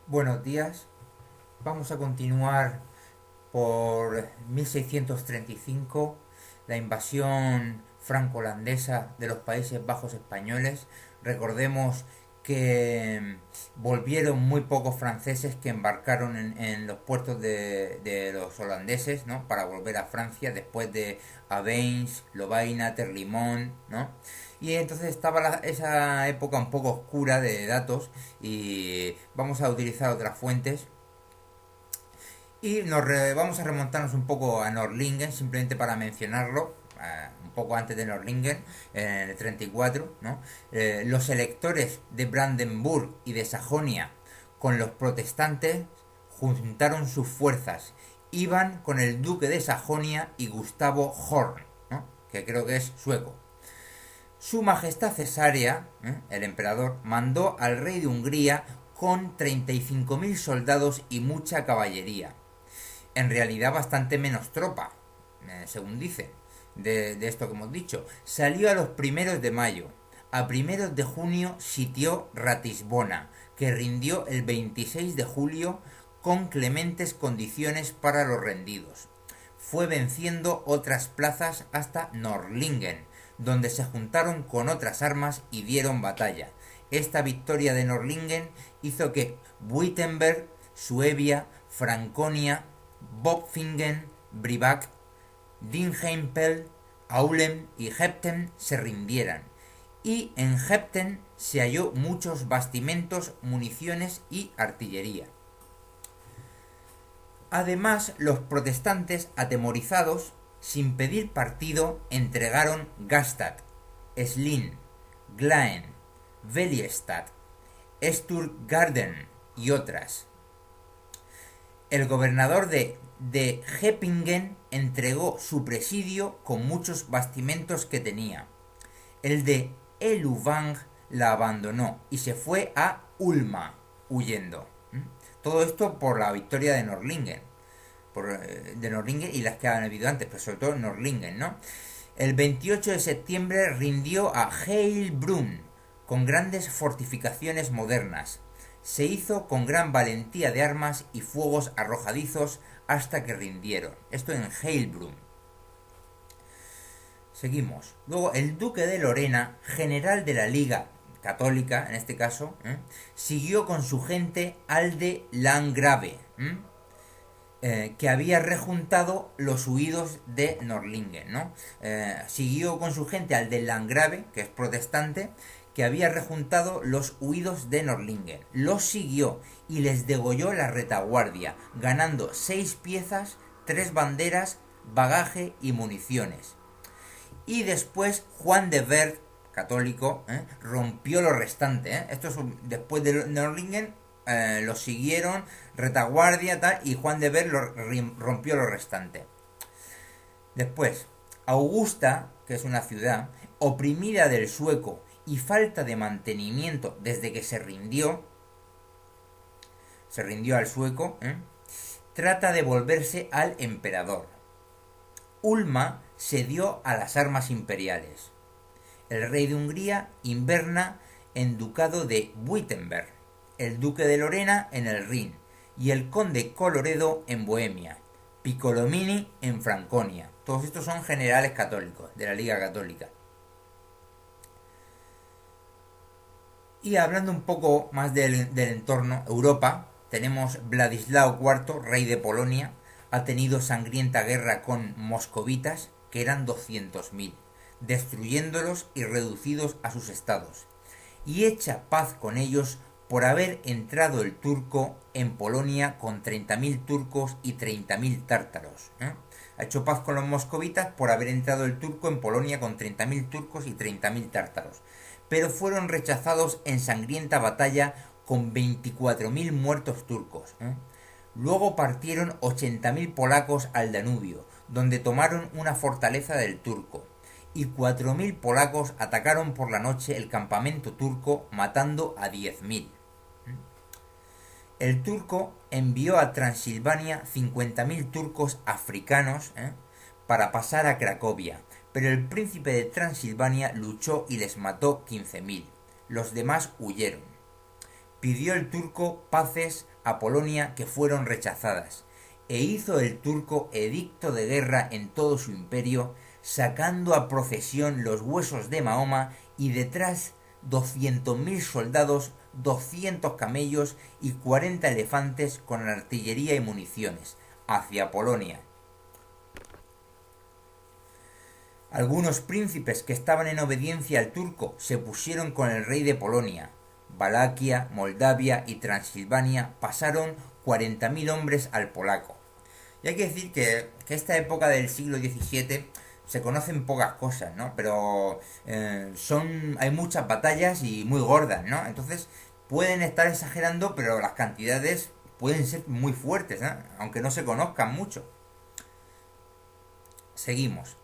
Buenos días. Vamos a continuar por 1635, la invasión franco-holandesa de los Países Bajos españoles. Recordemos que volvieron muy pocos franceses que embarcaron en los puertos de los holandeses, ¿no? Para volver a Francia después de Avenches, Lovaina, Terlimón, ¿no? Y entonces estaba esa época un poco oscura de datos y vamos a utilizar otras fuentes y vamos a remontarnos un poco a Nordlingen, simplemente para mencionarlo, un poco antes de Nordlingen, en el 34, ¿no? Los electores de Brandenburg y de Sajonia con los protestantes juntaron sus fuerzas. Iban con el duque de Sajonia y Gustavo Horn, ¿no? Que creo que es sueco. Su Majestad Cesarea, el emperador, mandó al rey de Hungría con 35.000 soldados y mucha caballería. En realidad bastante menos tropa, según dice, de esto que hemos dicho. Salió a los primeros de mayo. A primeros de junio sitió Ratisbona, que rindió el 26 de julio con clementes condiciones para los rendidos. Fue venciendo otras plazas hasta Nordlingen, donde se juntaron con otras armas y dieron batalla. Esta victoria de Nordlingen hizo que Wittenberg, Suevia, Franconia, Bopfingen, Brivac, Dingheimpel, Aulem y Hepten se rindieran. Y en Hepten se halló muchos bastimentos, municiones y artillería. Además, los protestantes, atemorizados, sin pedir partido, entregaron Gstaad, Slin, Glaen, Veliestadt, Sturgarden y otras. El gobernador de Heppingen entregó su presidio con muchos bastimentos que tenía. El de Eluvang la abandonó y se fue a Ulma, huyendo. Todo esto por la victoria de Nordlingen. De Nordlingen y las que han habido antes, pero sobre todo Nordlingen, ¿no? El 28 de septiembre rindió a Heilbrunn, con grandes fortificaciones modernas. Se hizo con gran valentía de armas y fuegos arrojadizos hasta que rindieron. Esto en Heilbrunn. Seguimos. Luego el duque de Lorena, general de la Liga Católica, en este caso, siguió con su gente al de Landgrave, que había rejuntado los huidos de Nordlingen, ¿no? Siguió con su gente al de Landgrave, que es protestante, que había rejuntado los huidos de Nordlingen. Los siguió y les degolló la retaguardia, ganando 6 piezas, 3 banderas, bagaje y municiones. Y después Juan de Werth, católico, rompió lo restante. Esto es después de Nordlingen, lo siguieron, retaguardia, tal, y Juan de Werth rompió lo restante. Después, Augusta, que es una ciudad, oprimida del sueco y falta de mantenimiento desde que se rindió al sueco, trata de volverse al emperador. Ulma se dio a las armas imperiales. El rey de Hungría inverna en ducado de Wittenberg, el duque de Lorena en el Rin y el conde Coloredo en Bohemia, Piccolomini en Franconia. Todos estos son generales católicos de la Liga Católica. Y hablando un poco más del entorno, Europa, tenemos Vladislao IV, rey de Polonia, ha tenido sangrienta guerra con moscovitas, que eran 200.000, destruyéndolos y reducidos a sus estados, y echa paz con ellos por haber entrado el turco en Polonia con 30.000 turcos y 30.000 tártaros. Ha hecho paz con los moscovitas por haber entrado el turco en Polonia con 30.000 turcos y 30.000 tártaros, pero fueron rechazados en sangrienta batalla con 24.000 muertos turcos. Luego partieron 80.000 polacos al Danubio, donde tomaron una fortaleza del turco, y 4.000 polacos atacaron por la noche el campamento turco, matando a 10.000. El turco envió a Transilvania 50.000 turcos africanos para pasar a Cracovia, pero el príncipe de Transilvania luchó y les mató 15.000. Los demás huyeron. pidió el turco paces a Polonia que fueron rechazadas, e hizo el turco edicto de guerra en todo su imperio, sacando a procesión los huesos de Mahoma y detrás 200.000 soldados, 200 camellos y 40 elefantes con artillería y municiones, hacia Polonia. Algunos príncipes que estaban en obediencia al turco se pusieron con el rey de Polonia. Valaquia, Moldavia y Transilvania pasaron 40.000 hombres al polaco. Y hay que decir que esta época del siglo XVII se conocen pocas cosas, ¿no? Pero hay muchas batallas y muy gordas, ¿no? Entonces pueden estar exagerando, pero las cantidades pueden ser muy fuertes, ¿no? Aunque no se conozcan mucho. Seguimos.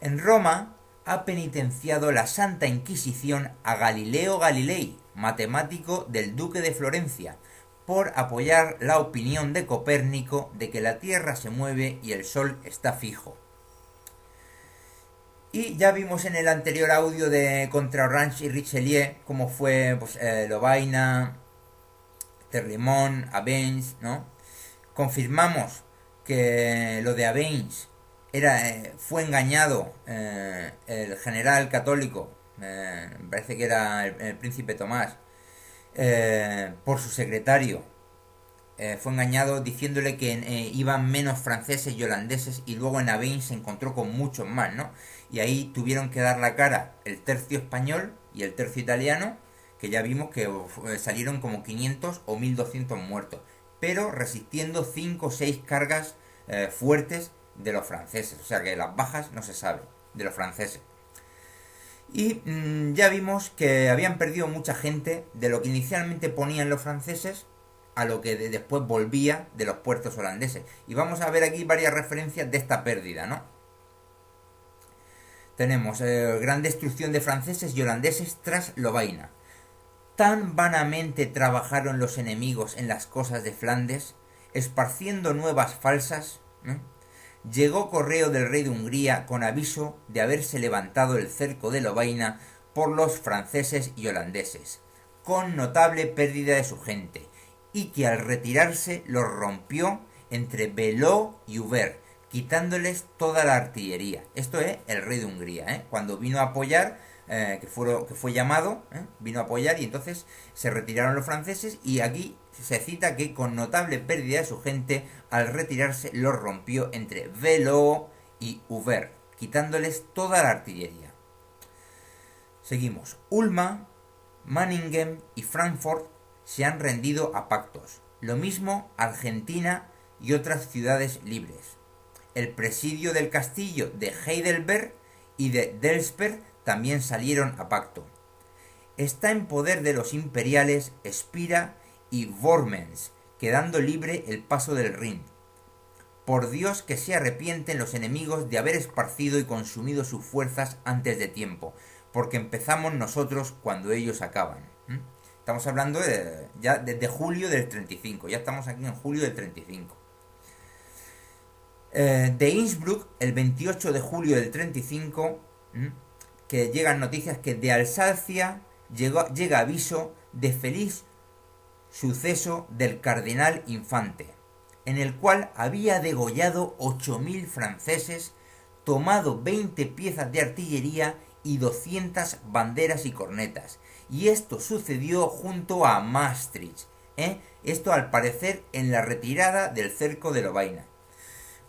En Roma ha penitenciado la Santa Inquisición a Galileo Galilei, matemático del duque de Florencia, por apoyar la opinión de Copérnico de que la Tierra se mueve y el Sol está fijo. Y ya vimos en el anterior audio de contra Orange y Richelieu cómo fue pues, Lovaina, Terlimón, Abenys, ¿no? Confirmamos que lo de Abenys fue engañado el general católico, me parece que era el príncipe Tomás, por su secretario. Fue engañado diciéndole que iban menos franceses y holandeses, y luego en Abenys se encontró con muchos más, ¿no? Y ahí tuvieron que dar la cara el tercio español y el tercio italiano, que ya vimos que salieron como 500 o 1200 muertos, pero resistiendo 5 o 6 cargas fuertes de los franceses, o sea que las bajas no se sabe de los franceses. Y ya vimos que habían perdido mucha gente de lo que inicialmente ponían los franceses a lo que después volvía de los puertos holandeses. Y vamos a ver aquí varias referencias de esta pérdida, ¿no? Tenemos gran destrucción de franceses y holandeses tras Lovaina. Tan vanamente trabajaron los enemigos en las costas de Flandes, esparciendo nuevas falsas, ¿no? Llegó correo del rey de Hungría con aviso de haberse levantado el cerco de Lovaina por los franceses y holandeses, con notable pérdida de su gente, y que al retirarse los rompió entre Beló y Uver, quitándoles toda la artillería. Esto es el rey de Hungría, cuando vino a apoyar, que fue llamado, vino a apoyar, y entonces se retiraron los franceses, y aquí se cita que con notable pérdida de su gente, al retirarse los rompió entre Beló y Uver, quitándoles toda la artillería. Seguimos. Ulma, Manningen y Frankfurt se han rendido a pactos. Lo mismo Argentina y otras ciudades libres. El presidio del castillo de Heidelberg y de Delsberg también salieron a pacto. Está en poder de los imperiales Spira y Worms, quedando libre el paso del Rin. Por Dios que se arrepienten los enemigos de haber esparcido y consumido sus fuerzas antes de tiempo, porque empezamos nosotros cuando ellos acaban. Estamos hablando ya desde julio del 35, ya estamos aquí en julio del 35. De Innsbruck, el 28 de julio del 35, que llegan noticias que de Alsacia llega aviso de feliz suceso del cardenal Infante, en el cual había degollado 8.000 franceses, tomado 20 piezas de artillería y 200 banderas y cornetas. Y esto sucedió junto a Maastricht, esto al parecer en la retirada del cerco de Lovaina.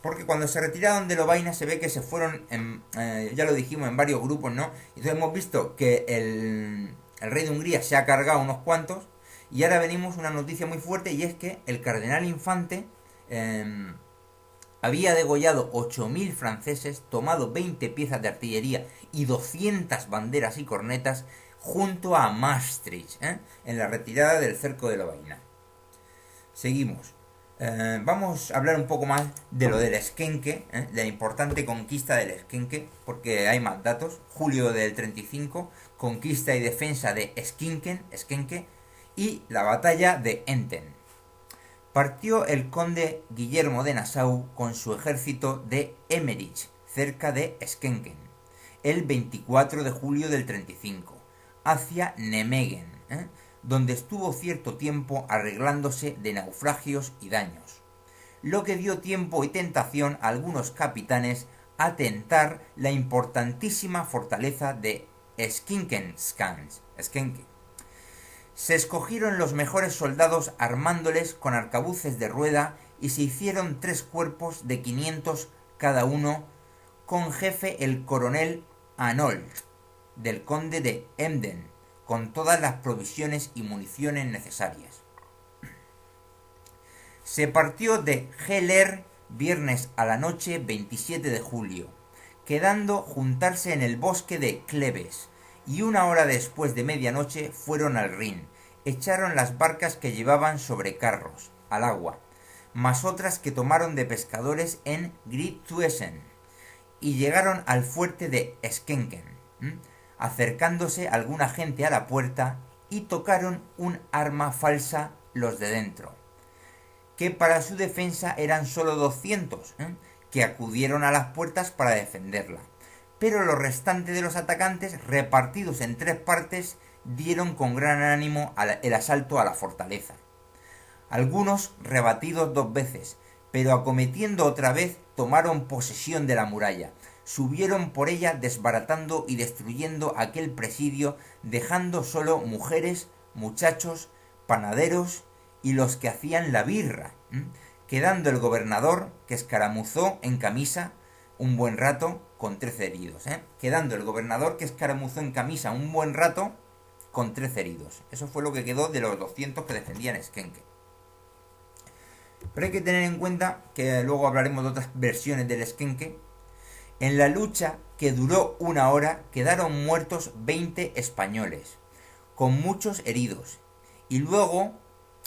Porque cuando se retiraron de Lovaina se ve que se fueron, ya lo dijimos, en varios grupos, ¿no? Entonces hemos visto que el rey de Hungría se ha cargado unos cuantos, y ahora venimos una noticia muy fuerte, y es que el cardenal Infante había degollado 8.000 franceses, tomado 20 piezas de artillería y 200 banderas y cornetas junto a Maastricht, en la retirada del cerco de Lovaina. Seguimos. Vamos a hablar un poco más de lo del Esquenque, de la importante conquista del Esquenque, porque hay más datos. Julio del 35, conquista y defensa de Esquenque, y la batalla de Enten. Partió el conde Guillermo de Nassau con su ejército de Emmerich, cerca de Esquenque, el 24 de julio del 35, hacia Nijmegen, donde estuvo cierto tiempo arreglándose de naufragios y daños, lo que dio tiempo y tentación a algunos capitanes a tentar la importantísima fortaleza de Skinkenskans. Se escogieron los mejores soldados armándoles con arcabuces de rueda y se hicieron 3 cuerpos de 500 cada uno, con jefe el coronel Anold, del conde de Emden, con todas las provisiones y municiones necesarias. Se partió de Heller viernes a la noche 27 de julio, quedando juntarse en el bosque de Cleves, y 1 hora después de medianoche fueron al Rin, echaron las barcas que llevaban sobre carros, al agua, más otras que tomaron de pescadores en Grittuesen, y llegaron al fuerte de Skenken, acercándose alguna gente a la puerta, y tocaron un arma falsa los de dentro, que para su defensa eran solo 200, que acudieron a las puertas para defenderla. Pero los restantes de los atacantes, repartidos en 3 partes, dieron con gran ánimo el asalto a la fortaleza. Algunos rebatidos 2 veces, pero acometiendo otra vez, tomaron posesión de la muralla, subieron por ella desbaratando y destruyendo aquel presidio, dejando solo mujeres, muchachos, panaderos y los que hacían la birra, quedando el gobernador, que escaramuzó en camisa un buen rato, con 13 heridos. Quedando el gobernador, que escaramuzó en camisa un buen rato, con 13 heridos. Eso fue lo que quedó de los 200 que defendían Skenke. Pero hay que tener en cuenta, que luego hablaremos de otras versiones del Skenke, en la lucha, que duró 1 hora, quedaron muertos 20 españoles, con muchos heridos. Y luego,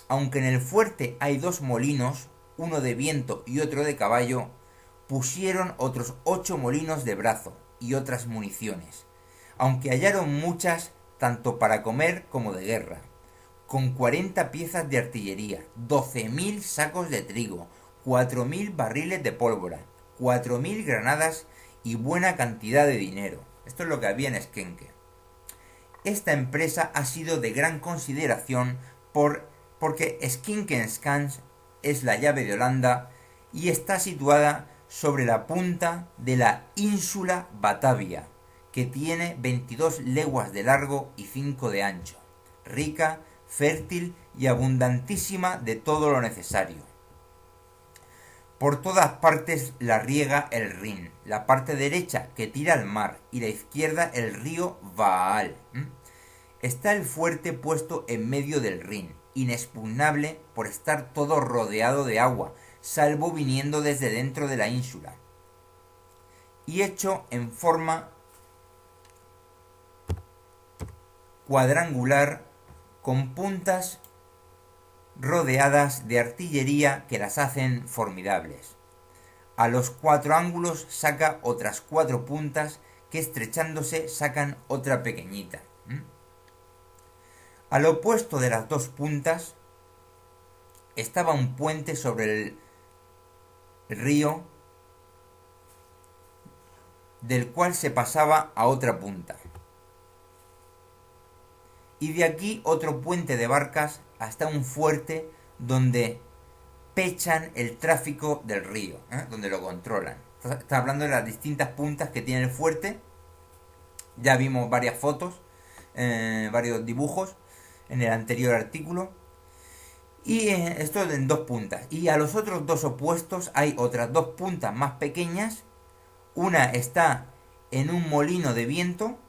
aunque en el fuerte hay 2 molinos, uno de viento y otro de caballo, pusieron otros 8 molinos de brazo y otras municiones, aunque hallaron muchas tanto para comer como de guerra, con 40 piezas de artillería, 12.000 sacos de trigo, 4.000 barriles de pólvora, 4.000 granadas y buena cantidad de dinero. Esto es lo que había en Skenke. Esta empresa ha sido de gran consideración porque Skinkenskans es la llave de Holanda y está situada sobre la punta de la ínsula Batavia, que tiene 22 leguas de largo y 5 de ancho, rica, fértil y abundantísima de todo lo necesario. Por todas partes la riega el Rin, la parte derecha que tira al mar y la izquierda el río Vaal. Está el fuerte puesto en medio del Rin, inexpugnable por estar todo rodeado de agua, salvo viniendo desde dentro de la ínsula, y hecho en forma cuadrangular con puntas rodeadas de artillería que las hacen formidables. A los 4 ángulos saca otras 4 puntas que estrechándose sacan otra pequeñita. Al opuesto de las 2 puntas estaba un puente sobre el río, del cual se pasaba a otra punta. Y de aquí otro puente de barcas hasta un fuerte donde pechan el tráfico del río, donde lo controlan. Está hablando de las distintas puntas que tiene el fuerte. Ya vimos varias fotos, varios dibujos en el anterior artículo. Y esto en 2 puntas. Y a los otros 2 opuestos hay otras 2 puntas más pequeñas. Una está en un molino de viento.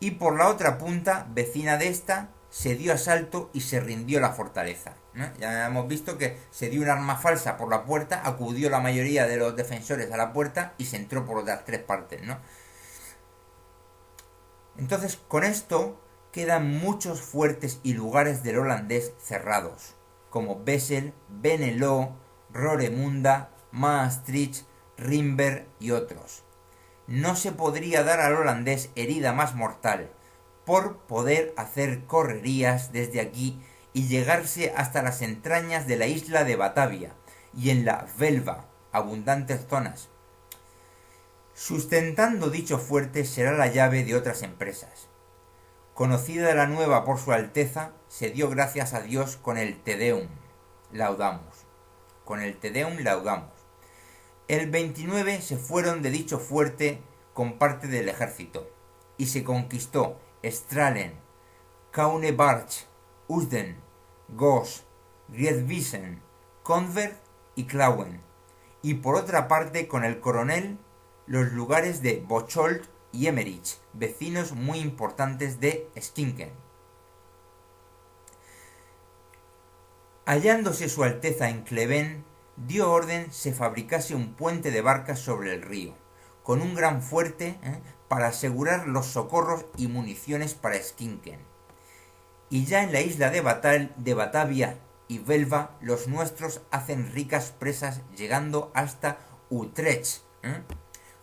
Y por la otra punta, vecina de esta, se dio asalto y se rindió la fortaleza. Ya hemos visto que se dio un arma falsa por la puerta, acudió la mayoría de los defensores a la puerta y se entró por otras 3 partes, Entonces, con esto quedan muchos fuertes y lugares del holandés cerrados, como Wesel, Venelo, Roermunda, Maastricht, Rimber y otros. No se podría dar al holandés herida más mortal, por poder hacer correrías desde aquí y llegarse hasta las entrañas de la isla de Batavia y en la Velva, abundantes zonas. Sustentando dicho fuerte será la llave de otras empresas. Conocida la nueva por su Alteza, se dio gracias a Dios con el Te Deum. Laudamos. Con el Te Deum laudamos. El 29 se fueron de dicho fuerte con parte del ejército y se conquistó Strahlen, Kaunebarch, Usden, Goos, Riedvissen, Convert y Klauen, y por otra parte con el coronel los lugares de Bocholt y Emmerich, vecinos muy importantes de Skinken. Hallándose su Alteza en Cleven, dio orden se fabricase un puente de barcas sobre el río, con un gran fuerte para asegurar los socorros y municiones para Skinken. Y ya en la isla de Batavia y Velva los nuestros hacen ricas presas llegando hasta Utrecht,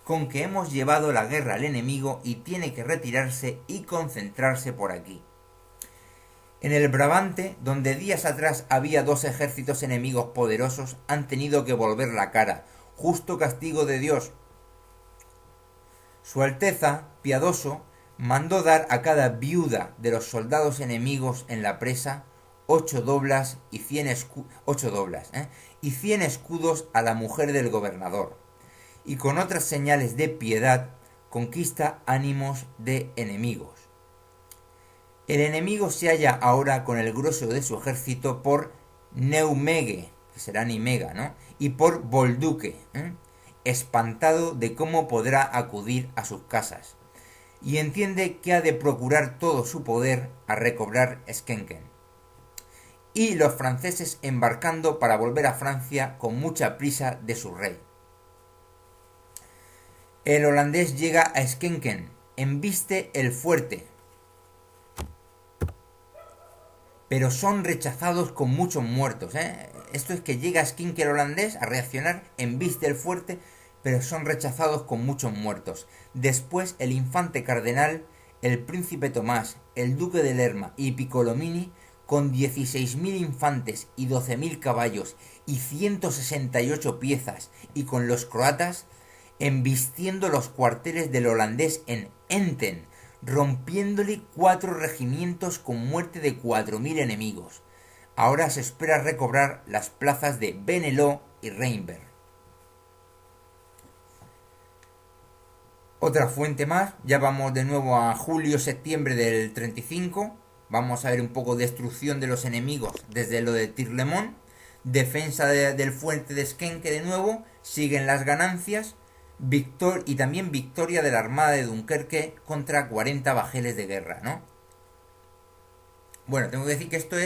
con que hemos llevado la guerra al enemigo y tiene que retirarse y concentrarse por aquí. En el Brabante, donde días atrás había 2 ejércitos enemigos poderosos, han tenido que volver la cara, justo castigo de Dios. Su Alteza, piadoso, mandó dar a cada viuda de los soldados enemigos en la presa 8 doblas y 100 escudos a la mujer del gobernador, y con otras señales de piedad conquista ánimos de enemigos. El enemigo se halla ahora con el grueso de su ejército por Neumege, que será Nimega, ¿no? Y por Bolduque, espantado de cómo podrá acudir a sus casas, y entiende que ha de procurar todo su poder a recobrar Skenken. Y los franceses embarcando para volver a Francia con mucha prisa de su rey. El holandés llega a Skenken, embiste el fuerte, pero son rechazados con muchos muertos. Esto es que llega Skinker holandés a reaccionar, embiste el fuerte, pero son rechazados con muchos muertos. Después el infante cardenal, el príncipe Tomás, el duque de Lerma y Piccolomini, con 16.000 infantes y 12.000 caballos y 168 piezas, y con los croatas, embistiendo los cuarteles del holandés en Enten, rompiéndole 4 regimientos con muerte de 4.000 enemigos. Ahora se espera recobrar las plazas de Venelo y Rheinberg. Otra fuente más, ya vamos de nuevo a julio-septiembre del 35, vamos a ver un poco de destrucción de los enemigos desde lo de Tirlemont, defensa del fuerte de Skenke de nuevo, siguen las ganancias, y también victoria de la Armada de Dunkerque contra 40 bajeles de guerra, ¿no? Bueno, tengo que decir que esto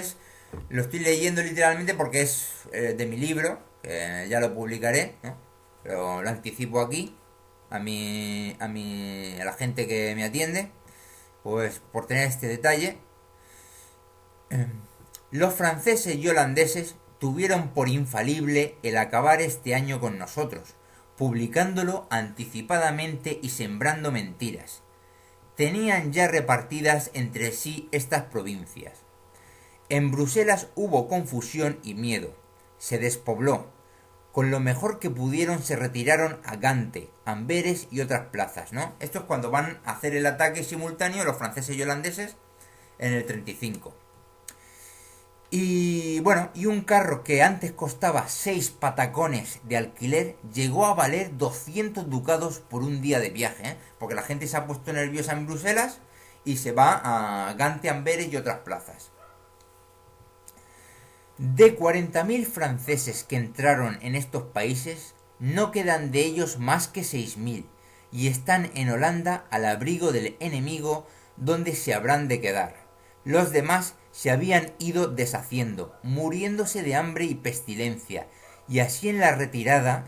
lo estoy leyendo literalmente porque es de mi libro, que ya lo publicaré, ¿no? Pero lo anticipo aquí a la gente que me atiende, pues por tener este detalle. Los franceses y holandeses tuvieron por infalible el acabar este año con nosotros, publicándolo anticipadamente y sembrando mentiras. Tenían ya repartidas entre sí estas provincias. En Bruselas hubo confusión y miedo. Se despobló. Con lo mejor que pudieron se retiraron a Gante, Amberes y otras plazas, ¿no? Esto es cuando van a hacer el ataque simultáneo los franceses y holandeses en el 35. Y bueno, y un carro que antes costaba 6 patacones de alquiler llegó a valer 200 ducados por un día de viaje, porque la gente se ha puesto nerviosa en Bruselas y se va a Gante, Amberes y otras plazas. De 40.000 franceses que entraron en estos países, no quedan de ellos más que 6.000 y están en Holanda al abrigo del enemigo, donde se habrán de quedar. Los demás se habían ido deshaciendo, muriéndose de hambre y pestilencia, y así en la retirada,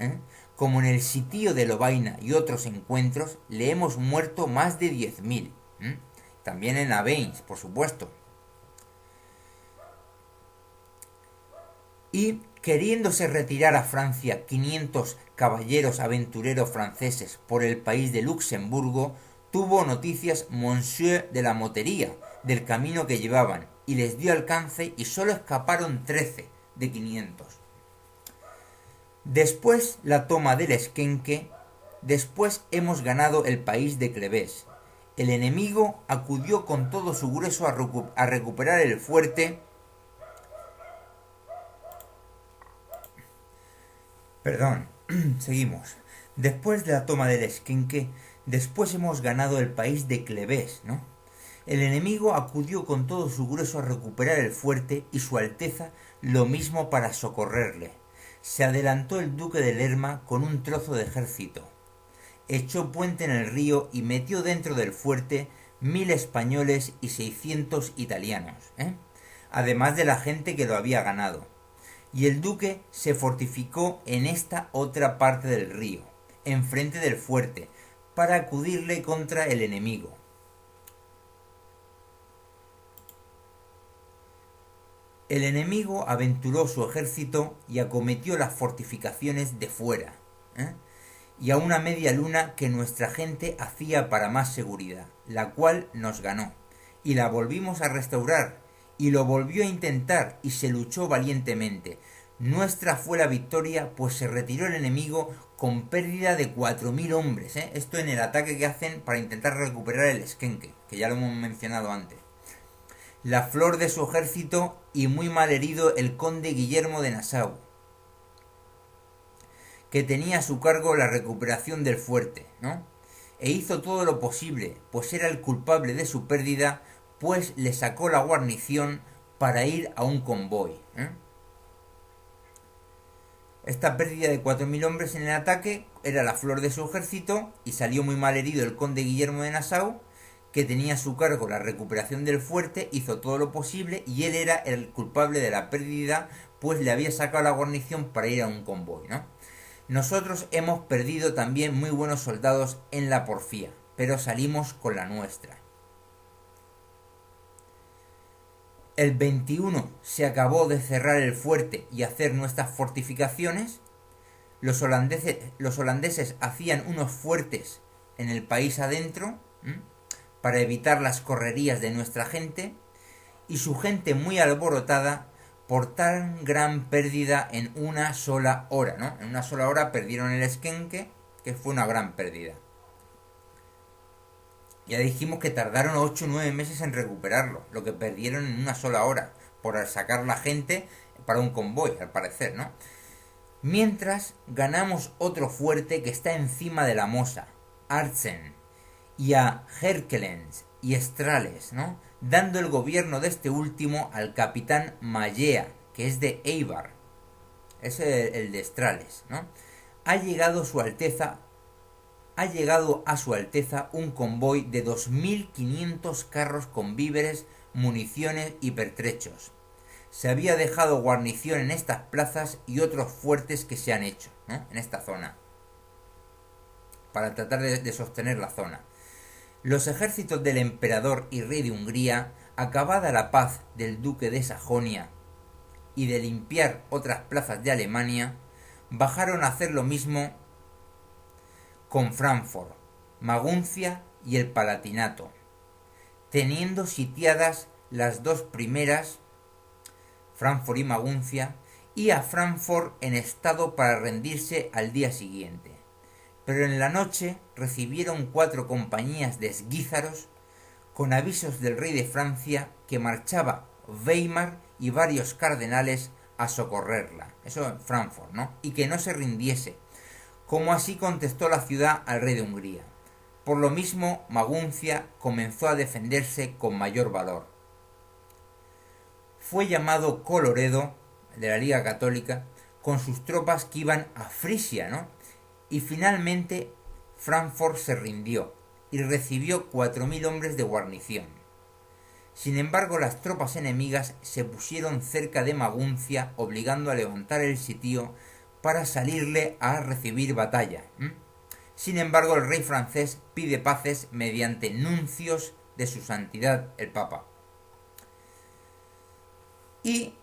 como en el sitio de Lovaina y otros encuentros, le hemos muerto más de 10.000. También en Aveins, por supuesto. Y queriéndose retirar a Francia 500 caballeros aventureros franceses por el país de Luxemburgo, tuvo noticias Monsieur de la Motería del camino que llevaban, y les dio alcance y solo escaparon 13 de 500. Después la toma del Esquenque, después hemos ganado el país de Clevés, El enemigo acudió con todo su grueso a recuperar el fuerte. Perdón, seguimos. Después de la toma del Esquenque, después hemos ganado el país de Clevés, ¿no? El enemigo acudió con todo su grueso a recuperar el fuerte y su Alteza lo mismo para socorrerle. Se adelantó el duque de Lerma con un trozo de ejército. Echó puente en el río y metió dentro del fuerte 1000 españoles y 600 italianos, además de la gente que lo había ganado. Y el duque se fortificó en esta otra parte del río, enfrente del fuerte, para acudirle contra el enemigo. El enemigo aventuró su ejército y acometió las fortificaciones de fuera, y a una media luna que nuestra gente hacía para más seguridad, la cual nos ganó, y la volvimos a restaurar, y lo volvió a intentar, y se luchó valientemente. Nuestra fue la victoria, pues se retiró el enemigo con pérdida de 4000 hombres, esto en el ataque que hacen para intentar recuperar el Esquenque, que ya lo hemos mencionado antes. La flor de su ejército y muy mal herido el conde Guillermo de Nassau, que tenía a su cargo la recuperación del fuerte, ¿no? E hizo todo lo posible, pues era el culpable de su pérdida, pues le sacó la guarnición para ir a un convoy. Esta pérdida de 4000 hombres en el ataque era la flor de su ejército y salió muy mal herido el conde Guillermo de Nassau, que tenía a su cargo la recuperación del fuerte, hizo todo lo posible y él era el culpable de la pérdida, pues le había sacado la guarnición para ir a un convoy, ¿no? Nosotros hemos perdido también muy buenos soldados en la porfía, pero salimos con la nuestra. El 21 se acabó de cerrar el fuerte y hacer nuestras fortificaciones. Los holandeses hacían unos fuertes en el país adentro, para evitar las correrías de nuestra gente, y su gente muy alborotada por tan gran pérdida en una sola hora, ¿no? En una sola hora perdieron el Esquenque, que fue una gran pérdida. Ya dijimos que tardaron 8 o 9 meses en recuperarlo, lo que perdieron en una sola hora, por sacar la gente para un convoy, al parecer, ¿no? Mientras ganamos otro fuerte que está encima de la Mosa, Artsen, y a Herkelens y Estrales, ¿no? Dando el gobierno de este último al capitán Mallea, que es de Eibar, es el de Estrales, ¿no? Ha llegado a su Alteza un convoy de 2500 carros con víveres, municiones y pertrechos. Se había dejado guarnición en estas plazas y otros fuertes que se han hecho, ¿no? En esta zona, para tratar de sostener la zona. Los ejércitos del emperador y rey de Hungría, acabada la paz del duque de Sajonia y de limpiar otras plazas de Alemania, bajaron a hacer lo mismo con Frankfurt, Maguncia y el Palatinato, teniendo sitiadas las dos primeras, Frankfurt y Maguncia, y a Frankfurt en estado para rendirse al día siguiente. Pero en la noche recibieron 4 compañías de esguízaros con avisos del rey de Francia que marchaba Weimar y varios cardenales a socorrerla. Eso en Frankfurt, ¿no? Y que no se rindiese, como así contestó la ciudad al rey de Hungría. Por lo mismo, Maguncia comenzó a defenderse con mayor valor. Fue llamado Coloredo, de la Liga Católica, con sus tropas que iban a Frisia, ¿no? Y finalmente Frankfurt se rindió y recibió 4000 hombres de guarnición. Sin embargo, las tropas enemigas se pusieron cerca de Maguncia, obligando a levantar el sitio para salirle a recibir batalla. Sin embargo, el rey francés pide paces mediante nuncios de su santidad el Papa. Y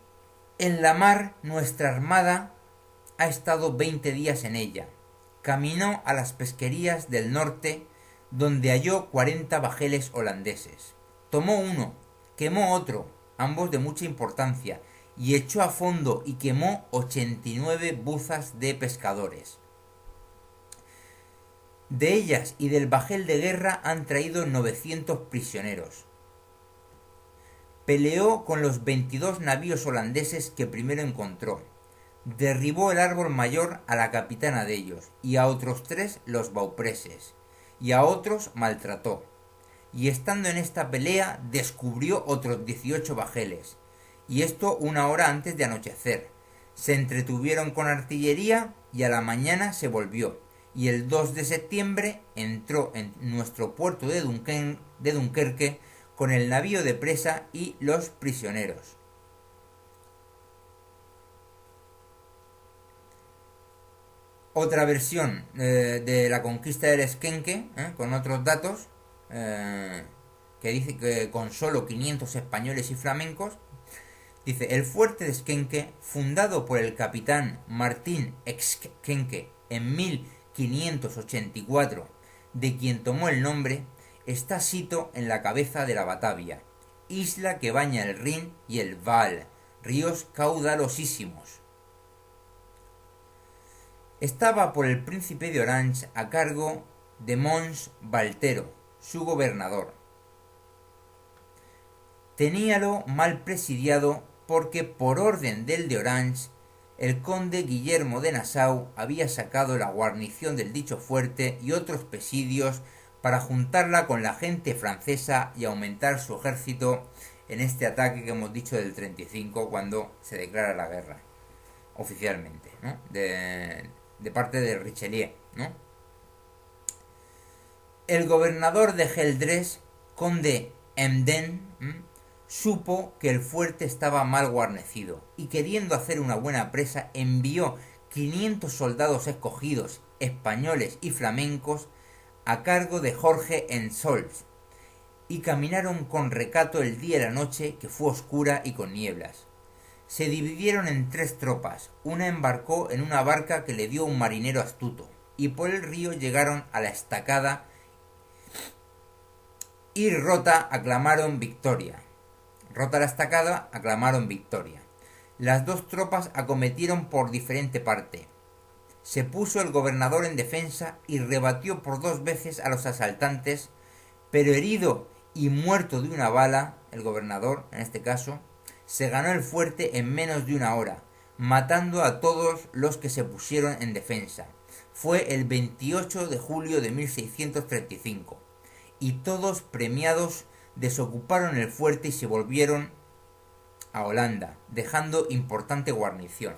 en la mar nuestra armada ha estado 20 días en ella. Caminó a las pesquerías del norte, donde halló 40 bajeles holandeses. Tomó uno, quemó otro, ambos de mucha importancia, y echó a fondo y quemó 89 buzas de pescadores. De ellas y del bajel de guerra han traído 900 prisioneros. Peleó con los 22 navíos holandeses que primero encontró. Derribó el árbol mayor a la capitana de ellos, y a otros 3 los baupreses, y a otros maltrató. Y estando en esta pelea descubrió otros 18 bajeles, y esto 1 hora antes de anochecer. Se entretuvieron con artillería y a la mañana se volvió, y el 2 de septiembre entró en nuestro puerto de Dunkerque con el navío de presa y los prisioneros. Otra versión de la conquista del Esquenque, con otros datos, que dice que con solo 500 españoles y flamencos. Dice, el fuerte de Esquenque, fundado por el capitán Martín Esquenque en 1584, de quien tomó el nombre, está sito en la cabeza de la Batavia, isla que baña el Rin y el Vaal, ríos caudalosísimos. Estaba por el príncipe de Orange a cargo de Mons Valtero, su gobernador. Teníalo mal presidiado porque por orden del de Orange, el conde Guillermo de Nassau había sacado la guarnición del dicho fuerte y otros presidios para juntarla con la gente francesa y aumentar su ejército en este ataque que hemos dicho del 35 cuando se declara la guerra oficialmente, ¿no? De parte de Richelieu, ¿no? El gobernador de Geldres, conde Emden, supo que el fuerte estaba mal guarnecido y queriendo hacer una buena presa envió 500 soldados escogidos, españoles y flamencos, a cargo de Jorge Ensols, y caminaron con recato el día y la noche, que fue oscura y con nieblas. Se dividieron en 3 tropas, una embarcó en una barca que le dio un marinero astuto, y por el río llegaron a la estacada y rota aclamaron victoria. Rota la estacada, aclamaron victoria. Las 2 tropas acometieron por diferente parte. Se puso el gobernador en defensa y rebatió por 2 veces a los asaltantes, pero herido y muerto de una bala, el gobernador, en este caso, se ganó el fuerte en menos de 1 hora, matando a todos los que se pusieron en defensa. Fue el 28 de julio de 1635, y todos premiados desocuparon el fuerte y se volvieron a Holanda, dejando importante guarnición.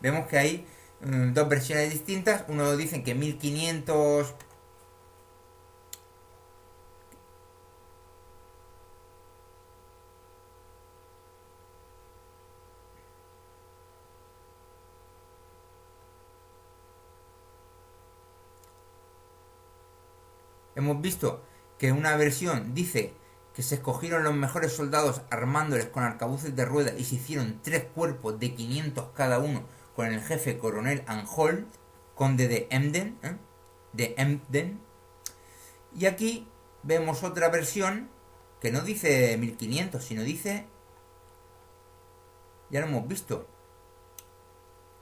Vemos que hay 2 versiones distintas. Uno dicen que 1500... Hemos visto que una versión dice que se escogieron los mejores soldados armándoles con arcabuces de rueda y se hicieron 3 cuerpos de 500 cada uno con el jefe coronel Anjol, conde de Emden. Y aquí vemos otra versión que no dice 1500, sino dice, ya lo hemos visto,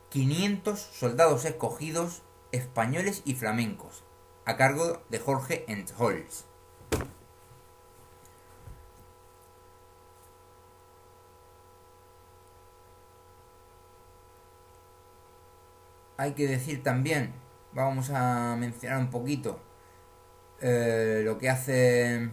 500 soldados escogidos, españoles y flamencos, a cargo de Jorge Ensols. Hay que decir también, vamos a mencionar un poquito lo que hace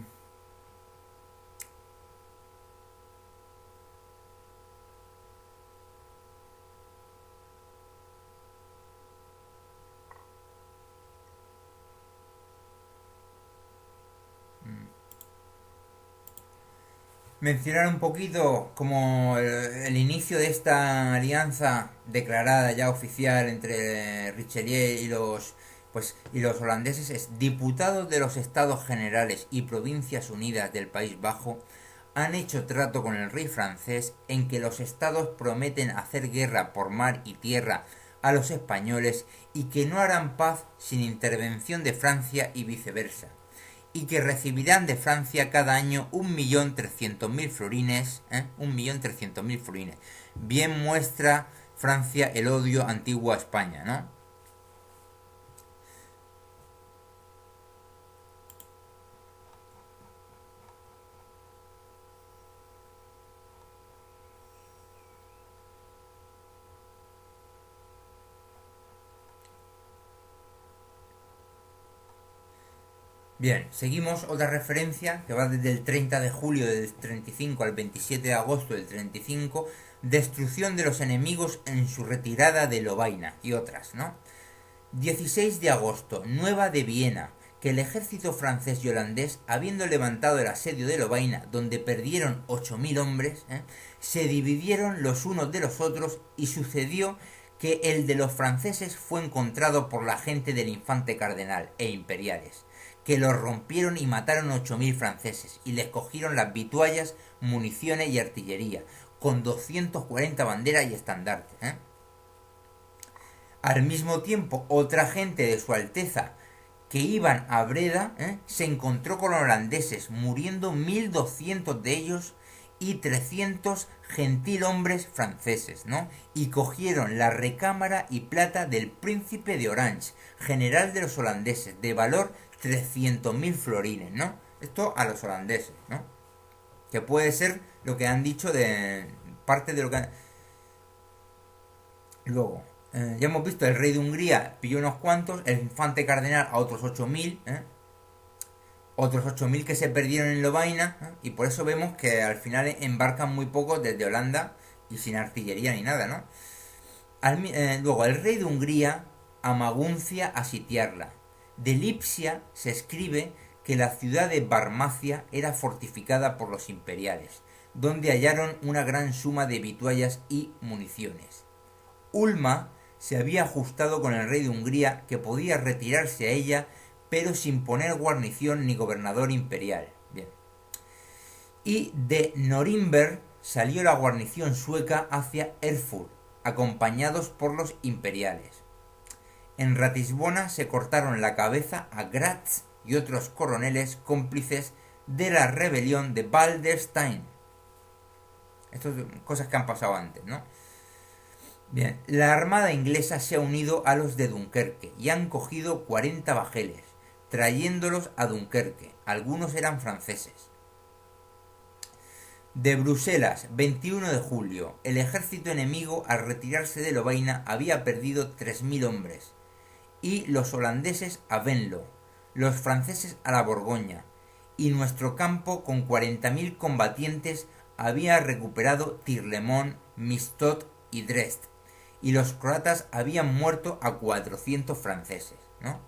mencionar un poquito como el inicio de esta alianza declarada ya oficial entre Richelieu y los holandeses es: diputados de los Estados Generales y Provincias Unidas del País Bajo han hecho trato con el rey francés en que los estados prometen hacer guerra por mar y tierra a los españoles y que no harán paz sin intervención de Francia y viceversa, y que recibirán de Francia cada año 1.300.000 florines, 1.300.000 florines. Bien muestra Francia, el odio antiguo a España, ¿no? Bien, seguimos otra referencia que va desde el 30 de julio del 35 al 27 de agosto del 35, destrucción de los enemigos en su retirada de Lovaina y otras, ¿no? 16 de agosto, Nueva de Viena, que el ejército francés y holandés, habiendo levantado el asedio de Lovaina, donde perdieron 8.000 hombres, se dividieron los unos de los otros y sucedió que el de los franceses fue encontrado por la gente del infante cardenal e imperiales, que los rompieron y mataron 8.000 franceses y les cogieron las vituallas, municiones y artillería, con 240 banderas y estandartes. Al mismo tiempo, otra gente de su Alteza que iban a Breda se encontró con los holandeses, muriendo 1.200 de ellos y 300 gentilhombres franceses, ¿no? Y cogieron la recámara y plata del príncipe de Orange, general de los holandeses, de valor 300.000 florines, ¿no? Esto a los holandeses, ¿no? Que puede ser lo que han dicho de parte de lo que... Luego, ya hemos visto, el rey de Hungría pilló unos cuantos, el infante cardenal a otros 8.000, otros 8.000 que se perdieron en Lovaina, y por eso vemos que al final embarcan muy pocos desde Holanda y sin artillería ni nada, ¿no? Luego, el rey de Hungría a Maguncia a sitiarla. De Lipsia se escribe que la ciudad de Barmacia era fortificada por los imperiales, donde hallaron una gran suma de vituallas y municiones. Ulma se había ajustado con el rey de Hungría, que podía retirarse a ella, pero sin poner guarnición ni gobernador imperial. Bien. Y de Norimberg salió la guarnición sueca hacia Erfurt, acompañados por los imperiales. En Ratisbona se cortaron la cabeza a Gratz y otros coroneles cómplices de la rebelión de Balderstein. Estas son cosas que han pasado antes, ¿no? Bien, la armada inglesa se ha unido a los de Dunkerque y han cogido 40 bajeles, trayéndolos a Dunkerque. Algunos eran franceses. De Bruselas, 21 de julio, el ejército enemigo al retirarse de Lovaina había perdido 3.000 hombres, y los holandeses a Venlo, los franceses a la Borgoña, y nuestro campo con 40.000 combatientes había recuperado Tirlemont, Mistot y Dresde, y los croatas habían muerto a 400 franceses, ¿no?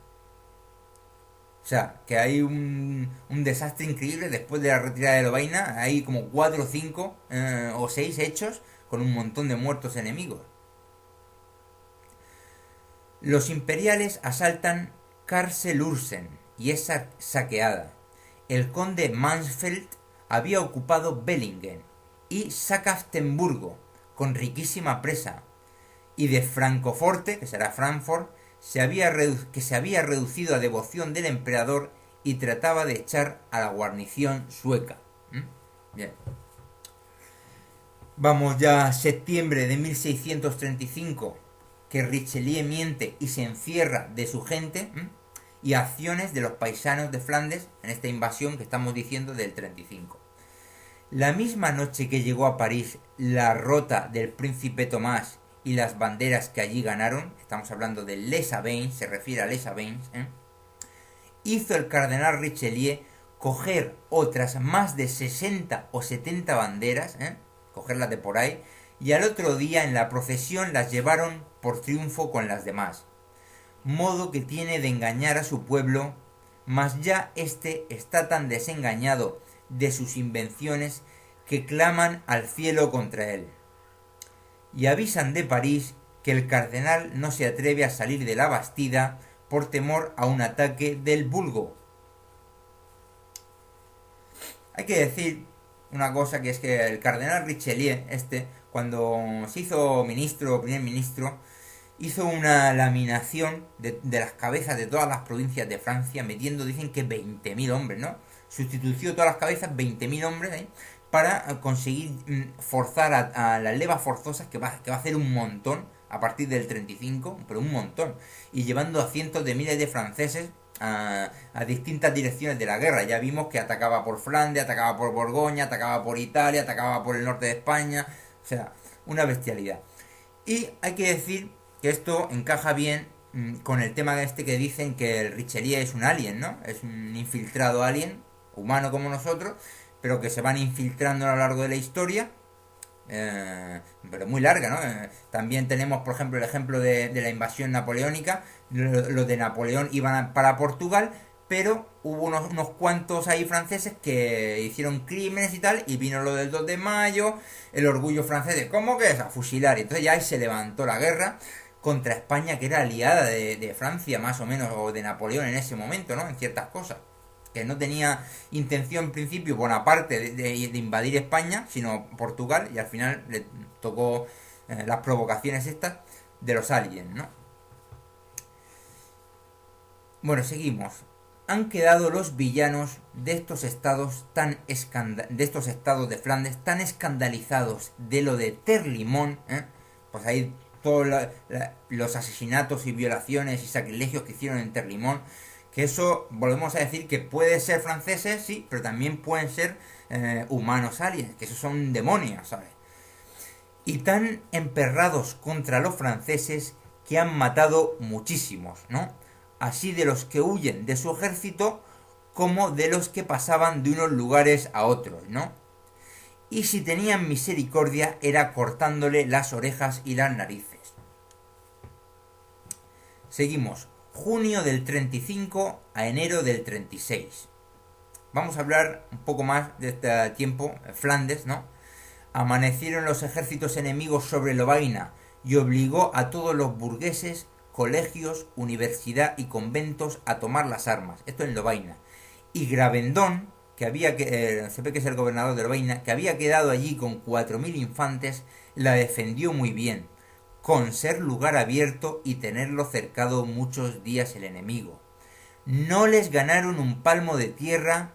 O sea, que hay un desastre increíble después de la retirada de Lovaina. Hay como 4 o 5 o 6 hechos con un montón de muertos enemigos. Los imperiales asaltan Karselursen y es saqueada. El conde Mansfeld había ocupado Bellingen y Sachsenburgo con riquísima presa, y de Francoforte, que será Frankfurt, que se había reducido a devoción del emperador y trataba de echar a la guarnición sueca. Bien. Vamos ya a septiembre de 1635, que Richelieu miente y se encierra de su gente, y acciones de los paisanos de Flandes en esta invasión que estamos diciendo del 35. La misma noche que llegó a París la rota del príncipe Tomás y las banderas que allí ganaron, estamos hablando de Les Avens, se refiere a Les Avens, hizo el cardenal Richelieu coger otras más de 60 o 70 banderas, cogerlas de por ahí, y al otro día en la procesión las llevaron por triunfo con las demás. Modo que tiene de engañar a su pueblo, mas ya éste está tan desengañado de sus invenciones que claman al cielo contra él. Y avisan de París que el cardenal no se atreve a salir de la Bastida por temor a un ataque del vulgo. Hay que decir una cosa, que es que el cardenal Richelieu, cuando se hizo ministro o primer ministro, hizo una laminación de las cabezas de todas las provincias de Francia, metiendo, dicen que 20.000 hombres, ¿no? Sustituyó todas las cabezas, 20.000 hombres, para conseguir forzar a las levas forzosas, que va a hacer un montón a partir del 35, pero un montón, y llevando a cientos de miles de franceses a distintas direcciones de la guerra. Ya vimos que atacaba por Flandes, atacaba por Borgoña, atacaba por Italia, atacaba por el norte de España, o sea, una bestialidad. Y hay que decir que esto encaja bien con el tema este que dicen que el Richelieu es un alien, ¿no? Es un infiltrado alien, humano como nosotros, pero que se van infiltrando a lo largo de la historia, pero muy larga, ¿no? También tenemos, por ejemplo, el ejemplo de la invasión napoleónica. Los de Napoleón iban para Portugal, pero hubo unos cuantos ahí franceses que hicieron crímenes y tal, y vino lo del 2 de mayo, el orgullo francés de ¿cómo que es? A fusilar. Y entonces ya ahí se levantó la guerra contra España, que era aliada de Francia más o menos, o de Napoleón en ese momento, ¿no? En ciertas cosas. Que no tenía intención en principio Bonaparte de invadir España, sino Portugal, y al final le tocó las provocaciones estas de los aliens, ¿no? Bueno, seguimos. Han quedado los villanos de estos estados de estos estados de Flandes tan escandalizados de lo de Terlimón, ¿eh? Pues ahí todos los asesinatos y violaciones y sacrilegios que hicieron en Terlimón, que eso volvemos a decir que puede ser franceses, sí, pero también pueden ser humanos aliens, que esos son demonios, ¿sabes? Y tan emperrados contra los franceses que han matado muchísimos, ¿no? Así de los que huyen de su ejército como de los que pasaban de unos lugares a otros, ¿no? Y si tenían misericordia era cortándole las orejas y las narices. Seguimos. Junio del 35 a enero del 36. Vamos a hablar un poco más de este tiempo, Flandes, ¿no? Amanecieron los ejércitos enemigos sobre Lovaina y obligó a todos los burgueses, colegios, universidad y conventos a tomar las armas. Esto en Lovaina. Y Gravendón, que se ve que es el gobernador de Lovaina, que había quedado allí con 4.000 infantes, la defendió muy bien, con ser lugar abierto y tenerlo cercado muchos días el enemigo. No les ganaron un palmo de tierra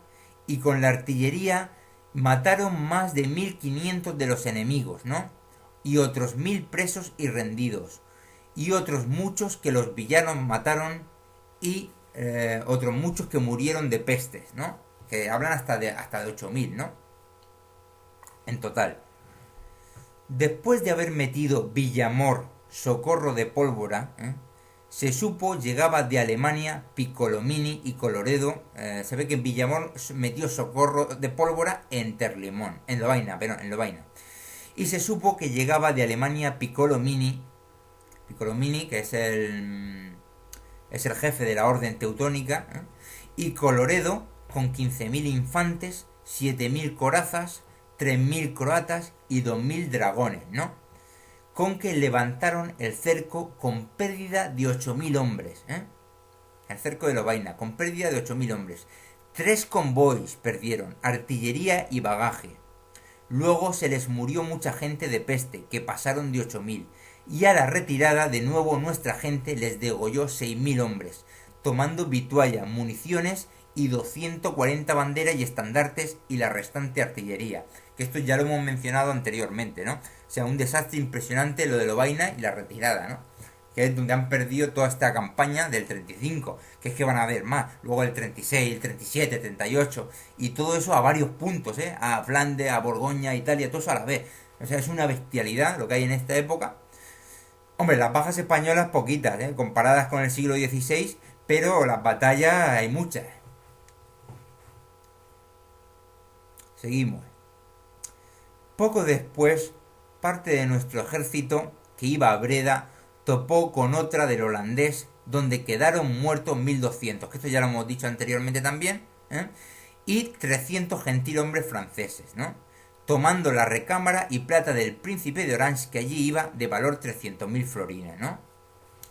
y con la artillería mataron más de 1.500 de los enemigos, ¿no? Y otros 1.000 presos y rendidos. Y otros muchos que los villanos mataron y otros muchos que murieron de pestes, ¿no? Que hablan hasta de 8.000, ¿no? En total. Después de haber metido Villamor, Socorro de Pólvora, se supo llegaba de Alemania Piccolomini y Coloredo. Se ve que Villamor metió Socorro de Pólvora en Terlimón, en Lovaina. Y se supo que llegaba de Alemania Piccolomini, que es el jefe de la orden teutónica, y Coloredo con 15.000 infantes, 7.000 corazas, 3.000 croatas y 2.000 dragones, ¿no? Con que levantaron el cerco con pérdida de 8.000 hombres, el cerco de Lovaina, con pérdida de 8.000 hombres. 3 convoys perdieron, artillería y bagaje. Luego se les murió mucha gente de peste, que pasaron de 8.000. Y a la retirada de nuevo nuestra gente les degolló 6.000 hombres, tomando vitualla, municiones y 240 banderas y estandartes y la restante artillería. Que esto ya lo hemos mencionado anteriormente, ¿no? O sea, un desastre impresionante lo de Lovaina y la retirada, ¿no? Que es donde han perdido toda esta campaña del 35, que es que van a haber más, luego el 36, el 37, el 38, y todo eso a varios puntos, a Flandes, a Borgoña, Italia, todo eso a la vez. O sea, es una bestialidad lo que hay en esta época. Hombre, las bajas españolas poquitas, comparadas con el siglo XVI, pero las batallas hay muchas. Seguimos. Poco después, parte de nuestro ejército, que iba a Breda, topó con otra del holandés, donde quedaron muertos 1.200, que esto ya lo hemos dicho anteriormente también, y 300 gentilhombres franceses, ¿no? Tomando la recámara y plata del príncipe de Orange, que allí iba de valor 300.000 florines, ¿no?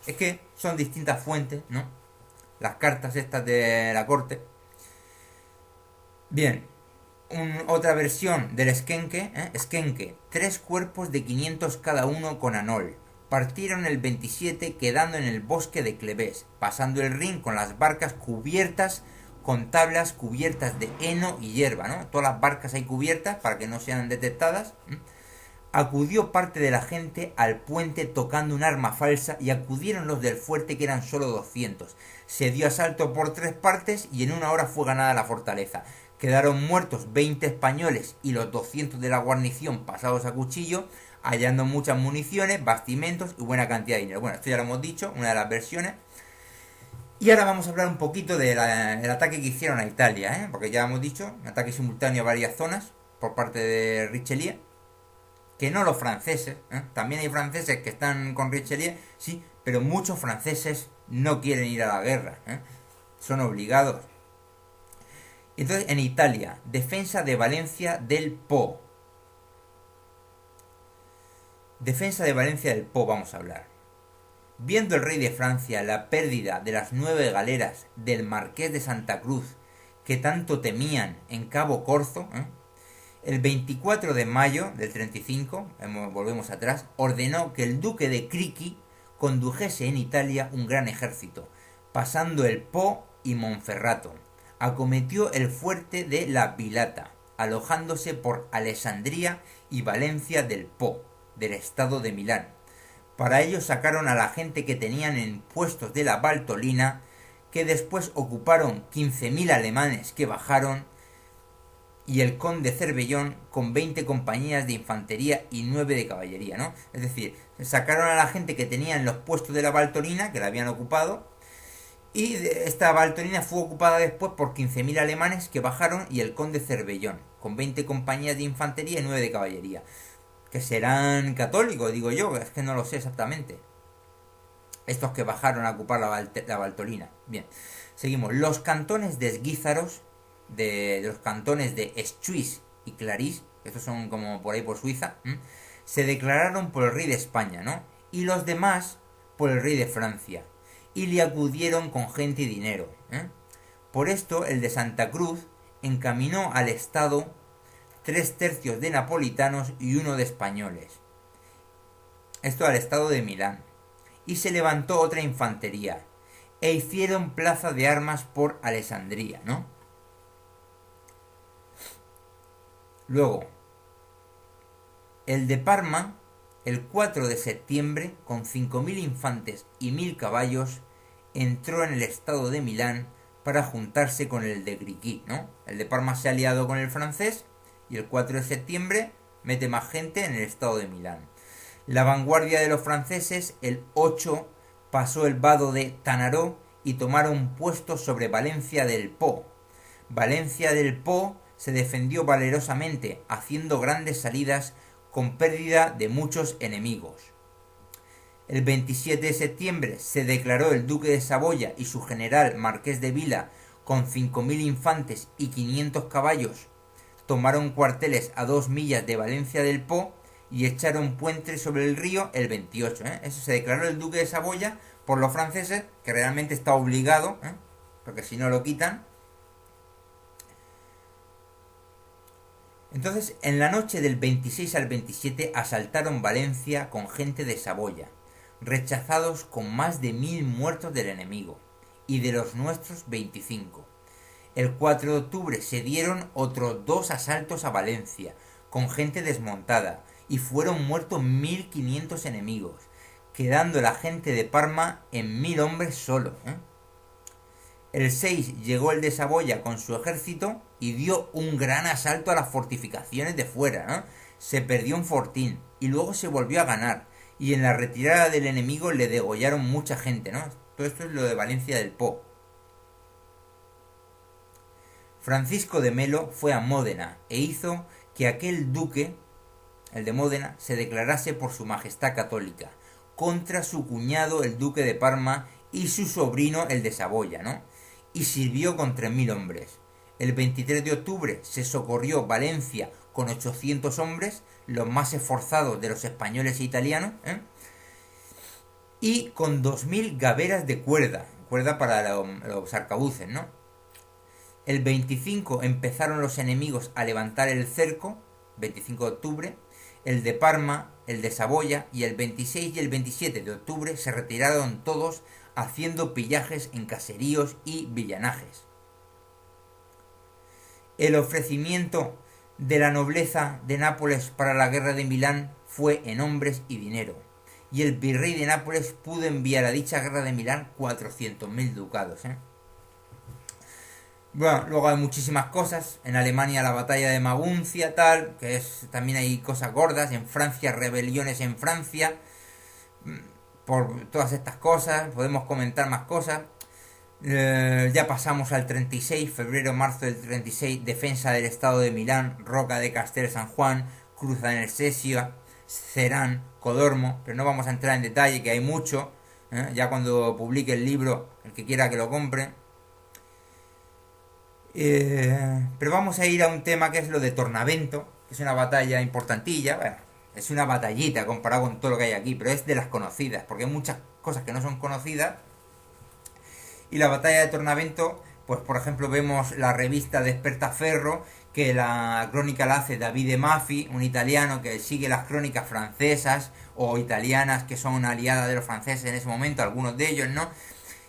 Es que son distintas fuentes, ¿no? Las cartas estas de la corte. Bien, otra versión del Esquenque, Esquenque, 3 cuerpos de 500 cada uno con Anol. Partieron el 27 quedando en el bosque de Clevés, pasando el Rin con las barcas cubiertas, con tablas cubiertas de heno y hierba, ¿no? Todas las barcas hay cubiertas para que no sean detectadas. Acudió parte de la gente al puente tocando un arma falsa y acudieron los del fuerte, que eran solo 200. Se dio asalto por 3 partes y en 1 hora fue ganada la fortaleza. Quedaron muertos 20 españoles y los 200 de la guarnición pasados a cuchillo, hallando muchas municiones, bastimentos y buena cantidad de dinero. Bueno, esto ya lo hemos dicho, una de las versiones. Y ahora vamos a hablar un poquito del ataque que hicieron a Italia, porque ya hemos dicho, un ataque simultáneo a varias zonas por parte de Richelieu, que no los franceses, también hay franceses que están con Richelieu, sí, pero muchos franceses no quieren ir a la guerra, son obligados. Entonces, en Italia, defensa de Valencia del Po. Defensa de Valencia del Po vamos a hablar. Viendo el rey de Francia la pérdida de las 9 galeras del Marqués de Santa Cruz que tanto temían en Cabo Corzo, el 24 de mayo del 35, volvemos atrás, ordenó que el duque de Criqui condujese en Italia un gran ejército, pasando el Po y Monferrato. Acometió el fuerte de la Vilata, alojándose por Alessandría y Valencia del Po, del estado de Milán. Para ello sacaron a la gente que tenían en puestos de la Valtolina, que después ocuparon 15.000 alemanes que bajaron, y el conde Cervellón con 20 compañías de infantería y 9 de caballería, ¿no? Es decir, sacaron a la gente que tenía en los puestos de la Valtolina, que la habían ocupado, y esta Valtolina fue ocupada después por 15.000 alemanes que bajaron y el conde Cervellón, con 20 compañías de infantería y 9 de caballería. Que serán católicos, digo yo, es que no lo sé exactamente. Estos que bajaron a ocupar la Valtolina. Bien, seguimos. Los cantones de Esguízaros, de los cantones de Eschuis y Clarís, estos son como por ahí por Suiza, se declararon por el rey de España, ¿no? Y los demás por el rey de Francia. Y le acudieron con gente y dinero. Por esto, el de Santa Cruz encaminó al Estado 3/3 de napolitanos y 1 de españoles. Esto al estado de Milán. Y se levantó otra infantería. E hicieron plaza de armas por Alessandría, ¿no? Luego, el de Parma, el 4 de septiembre, con 5.000 infantes y 1.000 caballos, entró en el estado de Milán para juntarse con el de Criqui, ¿no? El de Parma se ha aliado con el francés y el 4 de septiembre mete más gente en el estado de Milán. La vanguardia de los franceses, el 8, pasó el vado de Tanaró y tomaron puestos sobre Valencia del Po. Valencia del Po se defendió valerosamente, haciendo grandes salidas con pérdida de muchos enemigos. El 27 de septiembre se declaró el duque de Saboya y su general Marqués de Vila con 5.000 infantes y 500 caballos. Tomaron cuarteles a 2 millas de Valencia del Po y echaron puentes sobre el río el 28. Eso se declaró el duque de Saboya por los franceses, que realmente está obligado, porque si no lo quitan. Entonces, en la noche del 26 al 27 asaltaron Valencia con gente de Saboya, rechazados con más de 1.000 muertos del enemigo, y de los nuestros 25. El 4 de octubre se dieron otros 2 asaltos a Valencia, con gente desmontada, y fueron muertos 1.500 enemigos, quedando la gente de Parma en 1.000 hombres solo. El 6 llegó el de Saboya con su ejército y dio un gran asalto a las fortificaciones de fuera. Se perdió un fortín y luego se volvió a ganar, y en la retirada del enemigo le degollaron mucha gente, ¿no? Todo esto es lo de Valencia del Po. Francisco de Melo fue a Módena e hizo que aquel duque, el de Módena, se declarase por su majestad católica, contra su cuñado el duque de Parma y su sobrino el de Saboya, ¿no? Y sirvió con 3.000 hombres. El 23 de octubre se socorrió Valencia con 800 hombres, los más esforzados de los españoles e italianos, y con 2.000 gaberas de cuerda para los arcabuces, ¿no? El 25 empezaron los enemigos a levantar el cerco, 25 de octubre, el de Parma, el de Saboya, y el 26 y el 27 de octubre se retiraron todos haciendo pillajes en caseríos y villanajes. El ofrecimiento de la nobleza de Nápoles para la guerra de Milán fue en hombres y dinero, y el virrey de Nápoles pudo enviar a dicha guerra de Milán 400.000 ducados. Bueno, luego hay muchísimas cosas. En Alemania la batalla de Maguncia, tal, que es también hay cosas gordas. En Francia, rebeliones en Francia. Por todas estas cosas, podemos comentar más cosas. Ya pasamos al 36, febrero-marzo del 36, defensa del estado de Milán, Roca de Castel San Juan, Cruz de Anersesio, Cerán, Codormo, pero no vamos a entrar en detalle, que hay mucho. Ya cuando publique el libro, el que quiera que lo compre. Pero vamos a ir a un tema que es lo de Tornavento, que es una batalla importantilla. Bueno, es una batallita comparado con todo lo que hay aquí, pero es de las conocidas, porque hay muchas cosas que no son conocidas. Y la batalla de Tornavento, pues por ejemplo vemos la revista de Despertaferro, que la crónica la hace Davide Maffi, un italiano que sigue las crónicas francesas o italianas que son aliadas de los franceses en ese momento, algunos de ellos, ¿no?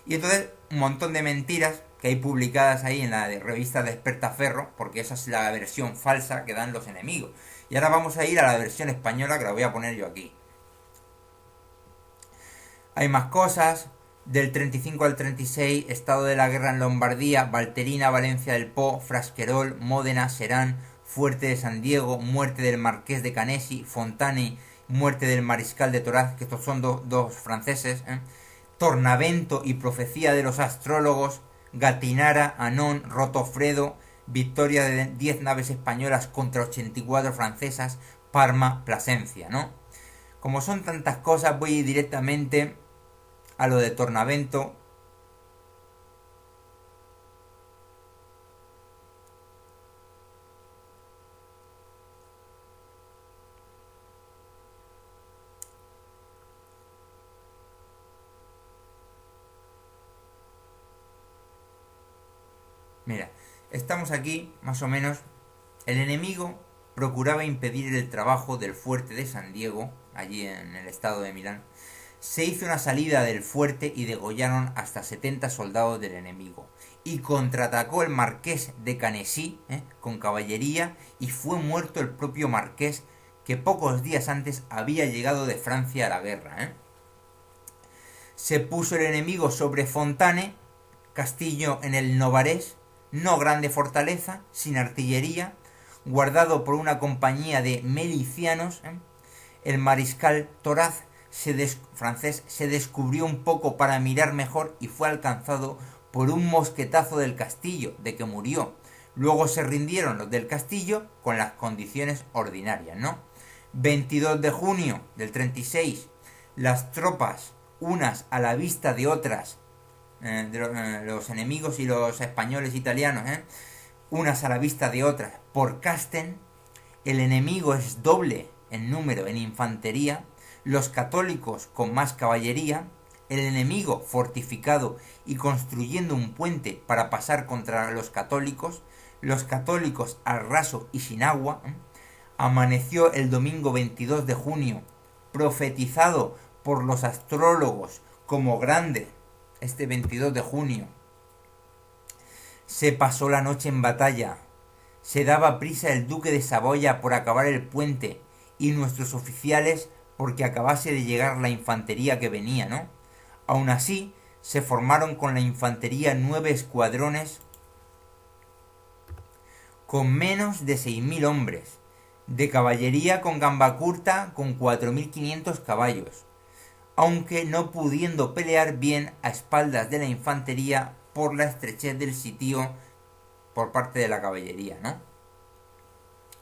Y entonces un montón de mentiras que hay publicadas ahí en la revista Despertaferro, porque esa es la versión falsa que dan los enemigos. Y ahora vamos a ir a la versión española, que la voy a poner yo aquí. Hay más cosas. Del 35 al 36, estado de la guerra en Lombardía, Valterina, Valencia del Po, Frasquerol, Módena, Serán, Fuerte de San Diego, muerte del Marqués de Canesi, Fontane, muerte del Mariscal de Toraz, que estos son dos franceses, Tornavento y profecía de los astrólogos, Gatinara, Anón, Rotofredo, victoria de 10 naves españolas contra 84 francesas, Parma, Plasencia, ¿no? Como son tantas cosas, voy a ir directamente a lo de Tornavento. Mira, estamos aquí, más o menos. El enemigo procuraba impedir el trabajo del fuerte de San Diego, allí en el estado de Milán. Se hizo una salida del fuerte y degollaron hasta 70 soldados del enemigo. Y contraatacó el marqués de Canesi con caballería y fue muerto el propio marqués, que pocos días antes había llegado de Francia a la guerra. Se puso el enemigo sobre Fontane, castillo en el Novarés, no grande fortaleza, sin artillería, guardado por una compañía de milicianos. El mariscal Toraz, francés, se descubrió un poco para mirar mejor y fue alcanzado por un mosquetazo del castillo, de que murió. Luego se rindieron los del castillo con las condiciones ordinarias, ¿no? 22 de junio del 36, las tropas, unas a la vista de otras, los enemigos y los españoles italianos, unas a la vista de otras, por Casten. El enemigo es doble en número en infantería, los católicos con más caballería, el enemigo fortificado y construyendo un puente para pasar contra los católicos al raso y sin agua. Amaneció el domingo 22 de junio, profetizado por los astrólogos como grande, este 22 de junio. Se pasó la noche en batalla. Se daba prisa el duque de Saboya por acabar el puente y nuestros oficiales porque acabase de llegar la infantería que venía, ¿no? Aún así, se formaron con la infantería 9 escuadrones con menos de 6.000 hombres, de caballería con gamba curta con 4.500 caballos, aunque no pudiendo pelear bien a espaldas de la infantería por la estrechez del sitio por parte de la caballería, ¿no?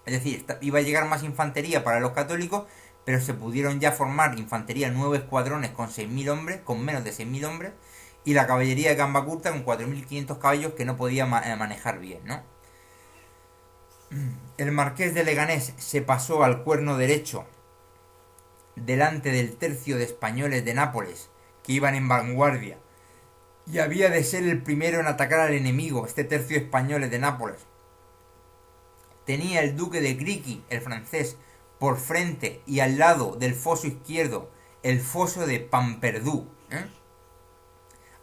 Es decir, iba a llegar más infantería para los católicos, pero se pudieron ya formar infantería 9 escuadrones con 6.000 hombres, con menos de 6.000 hombres, y la caballería de gamba curta con 4.500 caballos que no podía manejar bien, ¿no? El marqués de Leganés se pasó al cuerno derecho delante del tercio de españoles de Nápoles, que iban en vanguardia, y había de ser el primero en atacar al enemigo, este tercio de españoles de Nápoles. Tenía el duque de Crequi, el francés, por frente y al lado del foso izquierdo, el foso de Pamperdú.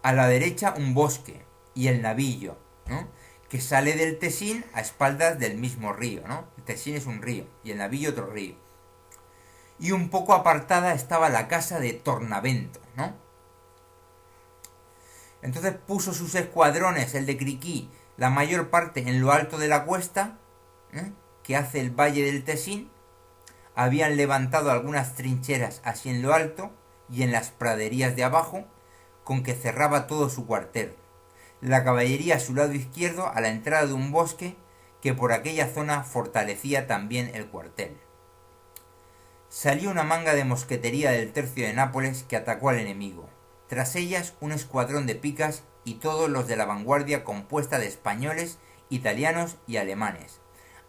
A la derecha un bosque y el Navillo, ¿no? Que sale del Tesín a espaldas del mismo río, ¿no? El Tesín es un río y el Navillo otro río. Y un poco apartada estaba la casa de Tornavento, ¿no? Entonces puso sus escuadrones, el de Crequi, la mayor parte en lo alto de la cuesta, que hace el valle del Tesín. Habían levantado algunas trincheras así en lo alto y en las praderías de abajo, con que cerraba todo su cuartel. La caballería a su lado izquierdo, a la entrada de un bosque que por aquella zona fortalecía también el cuartel. Salió una manga de mosquetería del tercio de Nápoles que atacó al enemigo. Tras ellas un escuadrón de picas y todos los de la vanguardia compuesta de españoles, italianos y alemanes,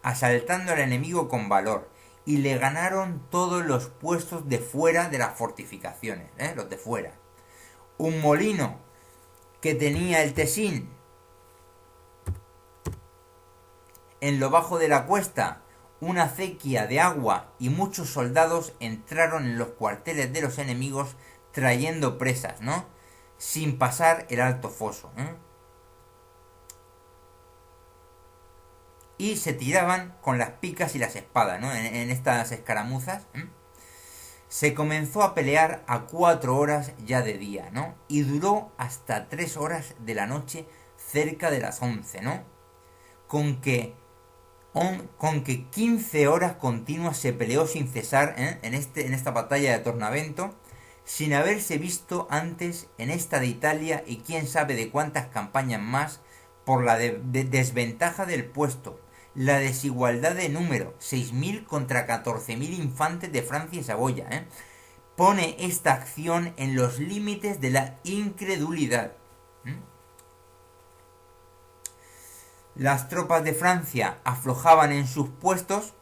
asaltando al enemigo con valor, y le ganaron todos los puestos de fuera de las fortificaciones, los de fuera. Un molino que tenía el Tesín en lo bajo de la cuesta, una acequia de agua y muchos soldados entraron en los cuarteles de los enemigos trayendo presas, sin pasar el alto foso. Y se tiraban con las picas y las espadas, en estas escaramuzas. Se comenzó a pelear a 4 horas ya de día, y duró hasta 3 horas de la noche, cerca de las 11, con que 15 horas continuas se peleó sin cesar en esta batalla de Tornavento, sin haberse visto antes en esta de Italia y quién sabe de cuántas campañas más, por la desventaja del puesto, la desigualdad de número, 6.000 contra 14.000 infantes de Francia y Saboya, pone esta acción en los límites de la incredulidad. Las tropas de Francia aflojaban en sus puestos,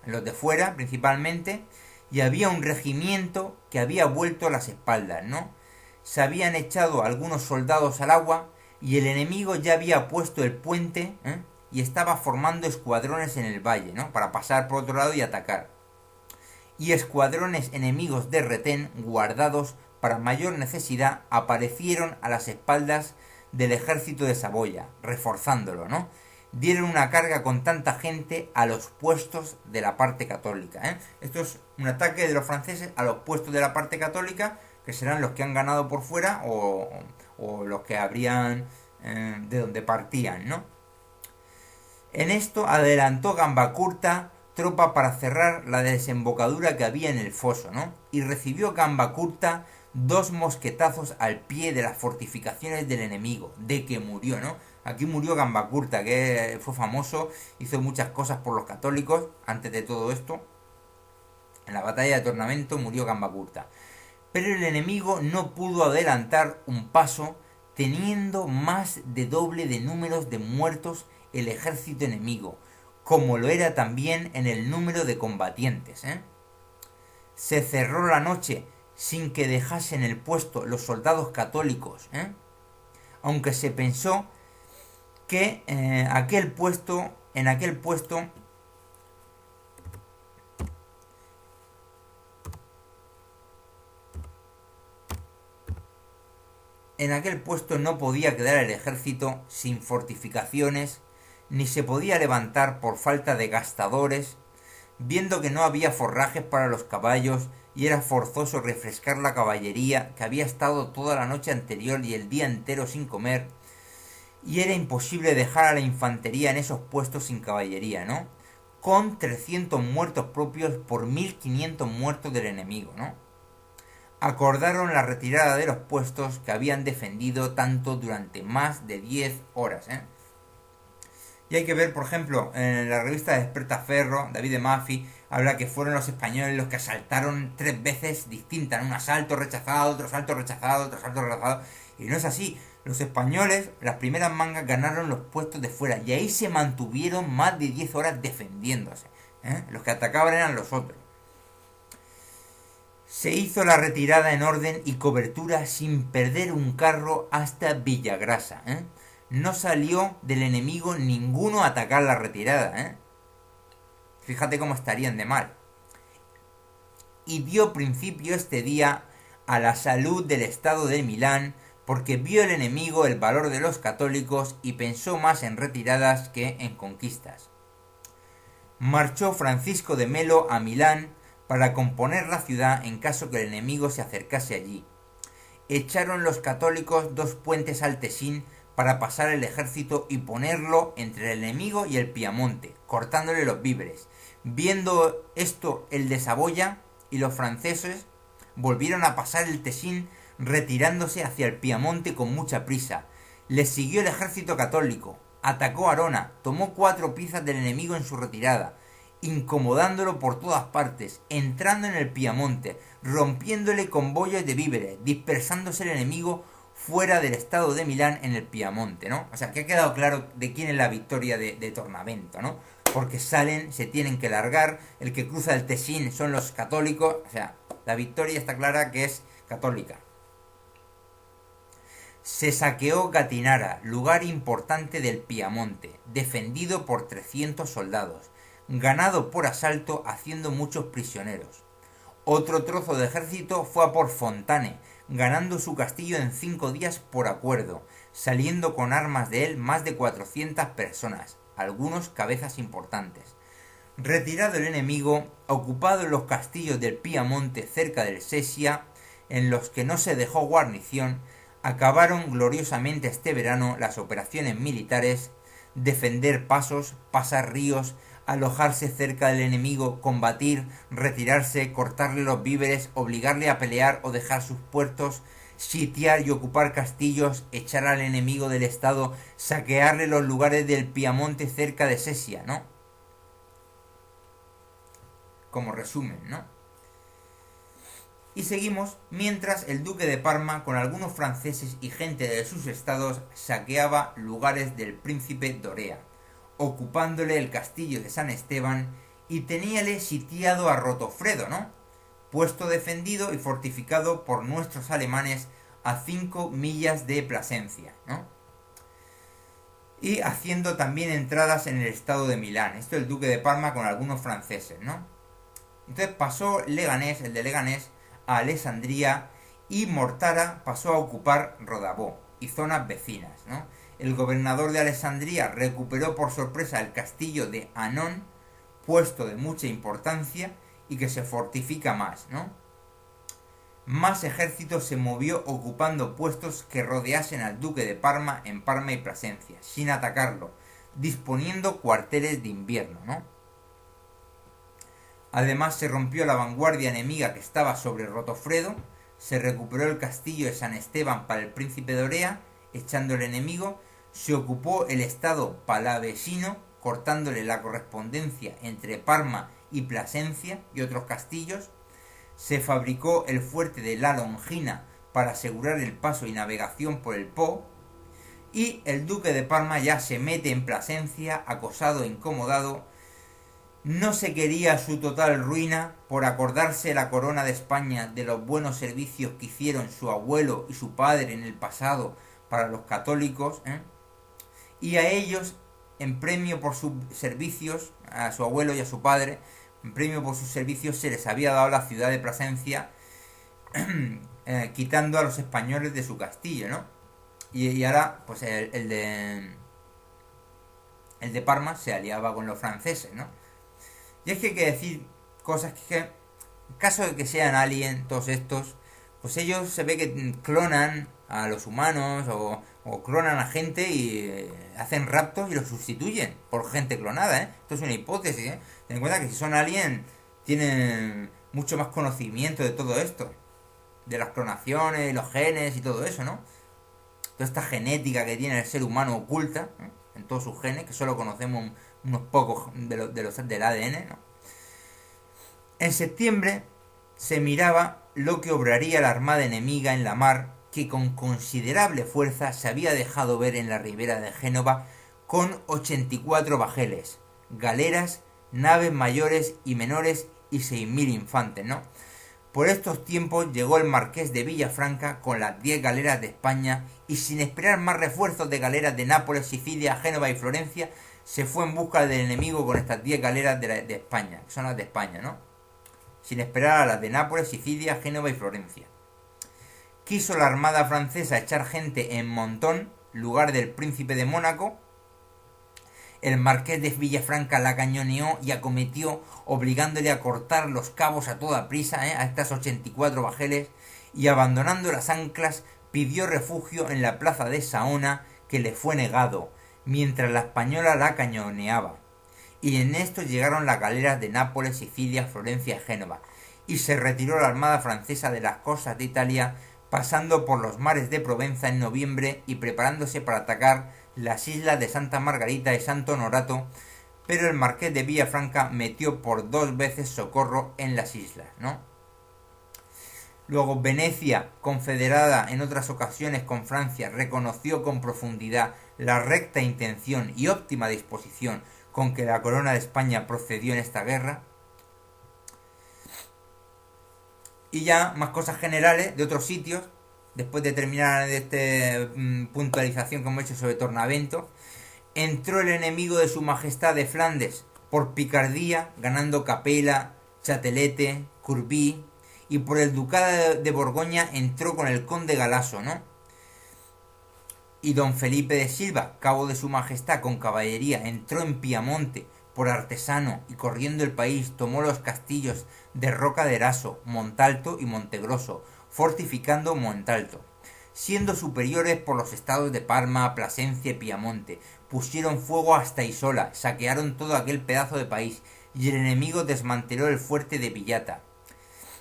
en los de fuera principalmente, y había un regimiento que había vuelto a las espaldas, Se habían echado algunos soldados al agua y el enemigo ya había puesto el puente, y estaba formando escuadrones en el valle, para pasar por otro lado y atacar. Y escuadrones enemigos de retén, guardados para mayor necesidad, aparecieron a las espaldas del ejército de Saboya, reforzándolo, Dieron una carga con tanta gente a los puestos de la parte católica, Esto es un ataque de los franceses a los puestos de la parte católica, que serán los que han ganado por fuera o los que habrían de donde partían, En esto adelantó Gambacurta tropa para cerrar la desembocadura que había en el foso, y recibió Gambacurta 2 mosquetazos al pie de las fortificaciones del enemigo, de que murió, Aquí murió Gambacurta, que fue famoso, hizo muchas cosas por los católicos antes de todo esto. En la batalla de Tornavento murió Gambacurta. Pero el enemigo no pudo adelantar un paso, teniendo más de doble de números de muertos el ejército enemigo, como lo era también en el número de combatientes. Se cerró la noche sin que dejasen el puesto los soldados católicos, aunque se pensó que en aquel puesto no podía quedar el ejército sin fortificaciones, ni se podía levantar por falta de gastadores, viendo que no había forrajes para los caballos y era forzoso refrescar la caballería, que había estado toda la noche anterior y el día entero sin comer, y era imposible dejar a la infantería en esos puestos sin caballería, con 300 muertos propios por 1.500 muertos del enemigo, Acordaron la retirada de los puestos que habían defendido tanto durante más de 10 horas, Y hay que ver, por ejemplo, en la revista Despertaferro, David de Mafi habla que fueron los españoles los que asaltaron 3 veces distintas, un asalto rechazado, otro asalto rechazado, otro asalto rechazado, y no es así. Los españoles, las primeras mangas, ganaron los puestos de fuera y ahí se mantuvieron más de 10 horas defendiéndose. Los que atacaban eran los otros. Se hizo la retirada en orden y cobertura sin perder un carro hasta Villagrasa. No salió del enemigo ninguno a atacar la retirada. Fíjate cómo estarían de mal. Y dio principio este día a la salud del estado de Milán, porque vio el enemigo el valor de los católicos y pensó más en retiradas que en conquistas. Marchó Francisco de Melo a Milán para componer la ciudad en caso que el enemigo se acercase allí. Echaron los católicos 2 puentes al Tesín para pasar el ejército y ponerlo entre el enemigo y el Piamonte, cortándole los víveres. Viendo esto, el de Saboya y los franceses volvieron a pasar el Tesín, retirándose hacia el Piamonte con mucha prisa. Les siguió el ejército católico, atacó Arona, tomó 4 piezas del enemigo en su retirada, incomodándolo por todas partes, entrando en el Piamonte, rompiéndole convoyos de víveres, dispersándose el enemigo fuera del estado de Milán en el Piamonte, ¿no? O sea, que ha quedado claro de quién es la victoria de Tornavento, ¿no? Porque salen, se tienen que largar, el que cruza el Tesín son los católicos, o sea, la victoria está clara que es católica. Se saqueó Gatinara, lugar importante del Piamonte, defendido por 300 soldados, ganado por asalto haciendo muchos prisioneros. Otro trozo de ejército fue a por Fontane, ganando su castillo en 5 días por acuerdo, saliendo con armas de él más de 400 personas, algunos cabezas importantes. Retirado el enemigo, ocupado los castillos del Piamonte cerca del Sesia, en los que no se dejó guarnición, acabaron gloriosamente este verano las operaciones militares, defender pasos, pasar ríos, alojarse cerca del enemigo, combatir, retirarse, cortarle los víveres, obligarle a pelear o dejar sus puertos, sitiar y ocupar castillos, echar al enemigo del estado, saquearle los lugares del Piamonte cerca de Sesia, ¿no? Como resumen, ¿no? Y seguimos mientras el duque de Parma, con algunos franceses y gente de sus estados, saqueaba lugares del príncipe Dorea, ocupándole el castillo de San Esteban, y teníale sitiado a Rotofredo, ¿no? Puesto defendido y fortificado por nuestros alemanes a 5 millas de Plasencia, ¿no? Y haciendo también entradas en el estado de Milán. Esto el duque de Parma con algunos franceses, ¿no? Entonces pasó Leganés, el de Leganés, a Alessandría, y Mortara pasó a ocupar Rodabó y zonas vecinas, ¿no? El gobernador de Alessandría recuperó por sorpresa el castillo de Anón, puesto de mucha importancia y que se fortifica más, ¿no? Más ejército se movió ocupando puestos que rodeasen al duque de Parma en Parma y Plasencia, sin atacarlo, disponiendo cuarteles de invierno, ¿no? Además se rompió la vanguardia enemiga que estaba sobre Rotofredo, se recuperó el castillo de San Esteban para el príncipe de Orea, echando al enemigo, se ocupó el estado palavecino, cortándole la correspondencia entre Parma y Plasencia y otros castillos, se fabricó el fuerte de La Longina para asegurar el paso y navegación por el Po, y el duque de Parma ya se mete en Plasencia, acosado e incomodado. No se quería su total ruina por acordarse la corona de España de los buenos servicios que hicieron su abuelo y su padre en el pasado para los católicos, y a ellos, en premio por sus servicios, a su abuelo y a su padre, en premio por sus servicios se les había dado la ciudad de Plasencia, quitando a los españoles de su castillo, ¿no? Y ahora, pues el de Parma se aliaba con los franceses, ¿no? Y es que hay que decir cosas que, en caso de que sean alien, todos estos, pues ellos se ve que clonan a los humanos o clonan a gente y hacen raptos y los sustituyen por gente clonada, ¿eh? Esto es una hipótesis, ¿eh? Ten en cuenta que si son alien tienen mucho más conocimiento de todo esto, de las clonaciones, los genes y todo eso, ¿no? Toda esta genética que tiene el ser humano oculta, ¿eh? En todos sus genes, que solo conocemos unos pocos los del ADN, ¿no? En septiembre se miraba lo que obraría la armada enemiga en la mar, que con considerable fuerza se había dejado ver en la ribera de Génova con 84 bajeles, galeras, naves mayores y menores y 6.000 infantes, ¿no? Por estos tiempos llegó el marqués de Villafranca con las 10 galeras de España y sin esperar más refuerzos de galeras de Nápoles, Sicilia, Génova y Florencia, se fue en busca del enemigo con estas 10 galeras de España, que son las de España, ¿no? Sin esperar a las de Nápoles, Sicilia, Génova y Florencia. Quiso la armada francesa echar gente en Montón, lugar del príncipe de Mónaco. El marqués de Villafranca la cañoneó y acometió, obligándole a cortar los cabos a toda prisa, a estas 84 bajeles, y abandonando las anclas pidió refugio en la plaza de Saona, que le fue negado, mientras la española la cañoneaba. Y en esto llegaron las galeras de Nápoles, Sicilia, Florencia y Génova, y se retiró la armada francesa de las costas de Italia, pasando por los mares de Provenza en noviembre y preparándose para atacar las islas de Santa Margarita y Santo Honorato, pero el marqués de Villafranca metió por 2 veces socorro en las islas, ¿no? Luego Venecia, confederada en otras ocasiones con Francia, reconoció con profundidad la recta intención y óptima disposición con que la corona de España procedió en esta guerra. Y ya más cosas generales de otros sitios, después de terminar esta puntualización que hemos hecho sobre Tornavento. Entró el enemigo de su majestad de Flandes por picardía, ganando Capela, Chatelete, Corbie, y por el ducado de Borgoña entró con el conde Galaso, ¿no? Y don Felipe de Silva, cabo de su majestad con caballería, entró en Piamonte por artesano y corriendo el país tomó los castillos de Roca de Eraso, Montalto y Montegroso, fortificando Montalto. Siendo superiores por los estados de Parma, Plasencia y Piamonte, pusieron fuego hasta Isola, saquearon todo aquel pedazo de país y el enemigo desmanteló el fuerte de Villata.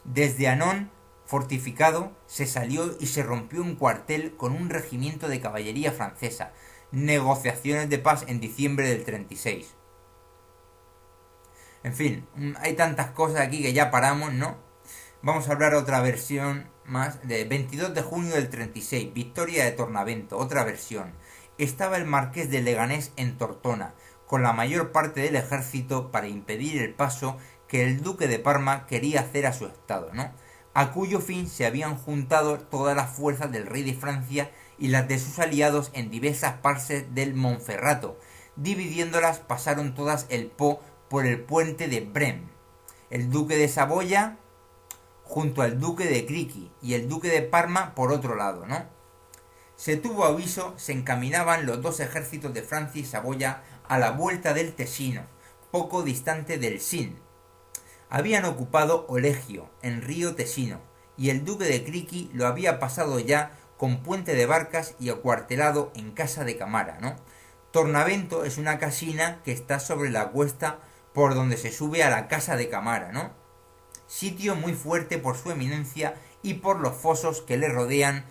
Desde Anón, fortificado, se salió y se rompió un cuartel con un regimiento de caballería francesa. Negociaciones de paz en diciembre del 36. En fin, hay tantas cosas aquí que ya paramos, ¿no? Vamos a hablar otra versión más de 22 de junio del 36, victoria de Tornavento, otra versión. Estaba el marqués de Leganés en Tortona, con la mayor parte del ejército para impedir el paso que el duque de Parma quería hacer a su estado, ¿no? A cuyo fin se habían juntado todas las fuerzas del rey de Francia y las de sus aliados en diversas partes del Monferrato. Dividiéndolas pasaron todas el Po por el puente de Brem. El duque de Saboya junto al duque de Crequi y el duque de Parma por otro lado, ¿no? Se tuvo aviso, se encaminaban los dos ejércitos de Francia y Saboya a la vuelta del Tesino, poco distante del Sin. Habían ocupado Olegio, en río Tesino, y el duque de Crequi lo había pasado ya con puente de barcas y acuartelado en casa de Camara, ¿no? Tornavento es una casina que está sobre la cuesta por donde se sube a la casa de Camara, ¿no? Sitio muy fuerte por su eminencia y por los fosos que le rodean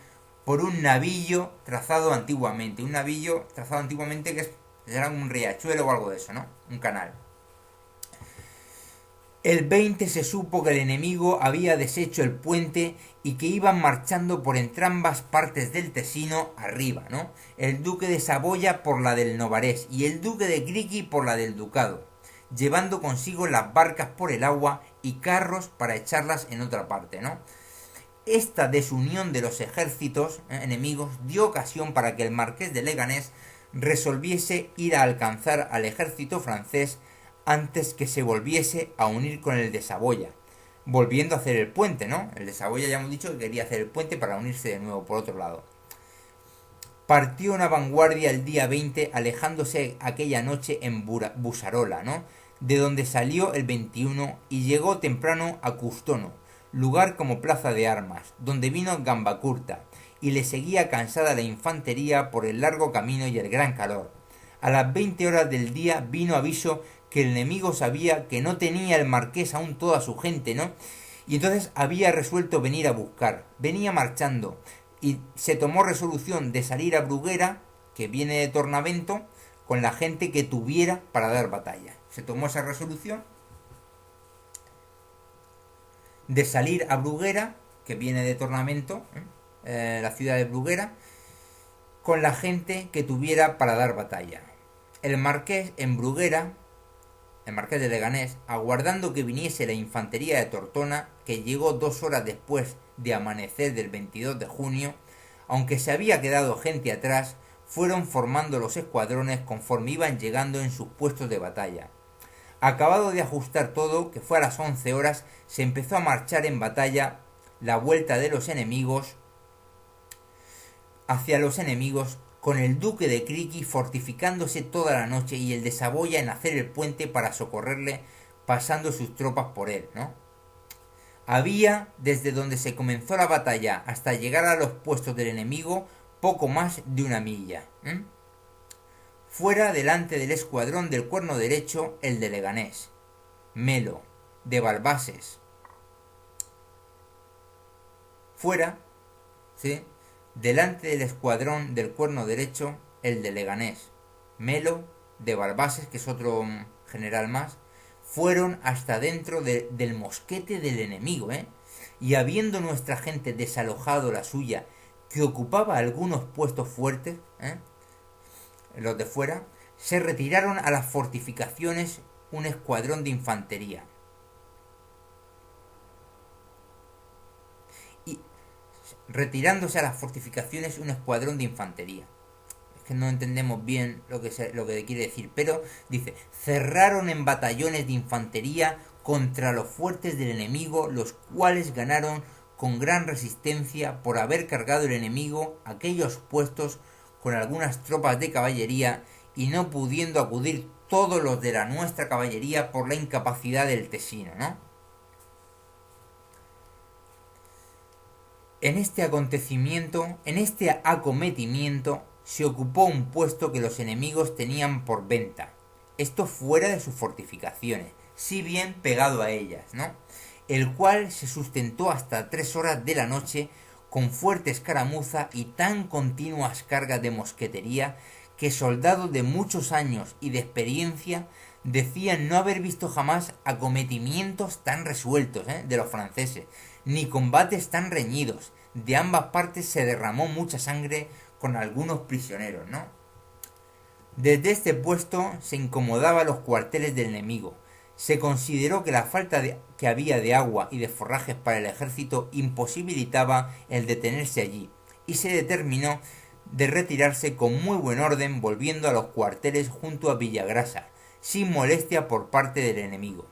por un navillo trazado antiguamente. Un navillo trazado antiguamente que será un riachuelo o algo de eso, ¿no? Un canal. El 20 se supo que el enemigo había deshecho el puente y que iban marchando por entrambas partes del Tesino arriba, ¿no? El duque de Saboya por la del Novarés y el duque de Crequi por la del Ducado, llevando consigo las barcas por el agua y carros para echarlas en otra parte, ¿no? Esta desunión de los ejércitos enemigos dio ocasión para que el marqués de Leganés resolviese ir a alcanzar al ejército francés antes que se volviese a unir con el de Saboya, volviendo a hacer el puente, ¿no? El de Saboya ya hemos dicho que quería hacer el puente para unirse de nuevo por otro lado. Partió una vanguardia el día 20, alejándose aquella noche en Busarola, ¿no? De donde salió el 21 y llegó temprano a Custono, lugar como plaza de armas, donde vino Gambacurta, y le seguía cansada la infantería por el largo camino y el gran calor. A las 20 horas del día vino aviso que el enemigo sabía que no tenía el marqués aún toda su gente, ¿no? Y entonces había resuelto venir a buscar. Venía marchando y se tomó resolución de salir a Bruguera, que viene de Tornavento, con la gente que tuviera para dar batalla. Se tomó esa resolución de salir a Bruguera, que viene de Tornavento, la ciudad de Bruguera, con la gente que tuviera para dar batalla. El marqués en Bruguera, el marqués de Leganés, aguardando que viniese la infantería de Tortona, que llegó 2 horas después de amanecer del 22 de junio, aunque se había quedado gente atrás, fueron formando los escuadrones conforme iban llegando en sus puestos de batalla. Acabado de ajustar todo, que fue a las 11 horas, se empezó a marchar en batalla la vuelta de los enemigos hacia los enemigos, con el duque de Crequi fortificándose toda la noche y el de Saboya en hacer el puente para socorrerle, pasando sus tropas por él, ¿no? Había, desde donde se comenzó la batalla hasta llegar a los puestos del enemigo, poco más de una milla. Fuera delante del escuadrón del Cuerno Derecho el de Leganés, Melo, de Balbases. Fuera, ¿sí?, delante del escuadrón del Cuerno Derecho el de Leganés, Melo, de Balbases, que es otro general más, fueron hasta dentro del mosquete del enemigo, y habiendo nuestra gente desalojado la suya, que ocupaba algunos puestos fuertes, los de fuera, se retiraron a las fortificaciones un escuadrón de infantería. Y retirándose a las fortificaciones un escuadrón de infantería. Es que no entendemos bien lo que quiere decir, pero dice, cerraron en batallones de infantería contra los fuertes del enemigo, los cuales ganaron con gran resistencia por haber cargado el enemigo aquellos puestos con algunas tropas de caballería y no pudiendo acudir todos los de la nuestra caballería por la incapacidad del Tesino, ¿no? En este acometimiento, se ocupó un puesto que los enemigos tenían por venta. Esto fuera de sus fortificaciones, si bien pegado a ellas, ¿no? El cual se sustentó hasta 3 horas de la noche con fuerte escaramuza y tan continuas cargas de mosquetería que soldados de muchos años y de experiencia decían no haber visto jamás acometimientos tan resueltos de los franceses, ni combates tan reñidos. De ambas partes se derramó mucha sangre con algunos prisioneros, ¿no? Desde este puesto se incomodaba los cuarteles del enemigo. Se consideró que la falta que había de agua y de forrajes para el ejército imposibilitaba el detenerse allí, y se determinó de retirarse con muy buen orden, volviendo a los cuarteles junto a Villagrasa, sin molestia por parte del enemigo.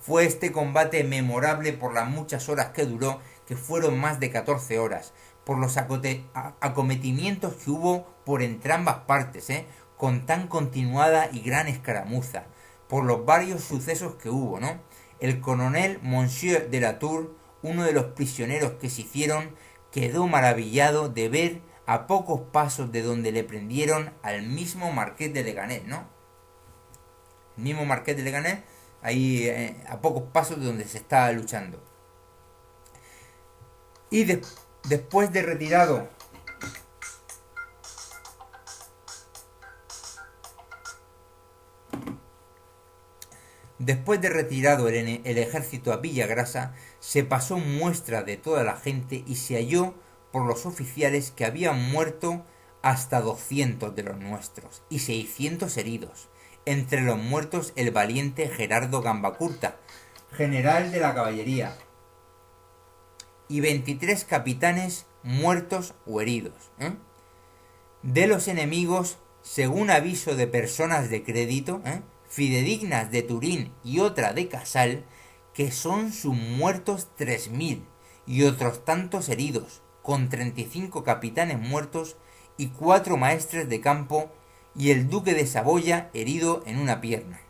Fue este combate memorable por las muchas horas que duró, que fueron más de 14 horas, por los acometimientos que hubo por entrambas partes, con tan continuada y gran escaramuza, por los varios sucesos que hubo, ¿no? El coronel Monsieur de la Tour, uno de los prisioneros que se hicieron, quedó maravillado de ver a pocos pasos de donde le prendieron al mismo Marqués de Leganés, ¿no? El mismo Marqués de Leganés, ahí a pocos pasos de donde se estaba luchando. Y después de retirado el ejército a Villagrasa, se pasó muestra de toda la gente y se halló por los oficiales que habían muerto hasta 200 de los nuestros y 600 heridos. Entre los muertos el valiente Gerardo Gambacurta, general de la caballería, y 23 capitanes muertos o heridos. De los enemigos, según aviso de personas de crédito, fidedignas de Turín y otra de Casal, que son sus muertos 3000 y otros tantos heridos, con 35 capitanes muertos y 4 maestres de campo y el duque de Saboya herido en una pierna.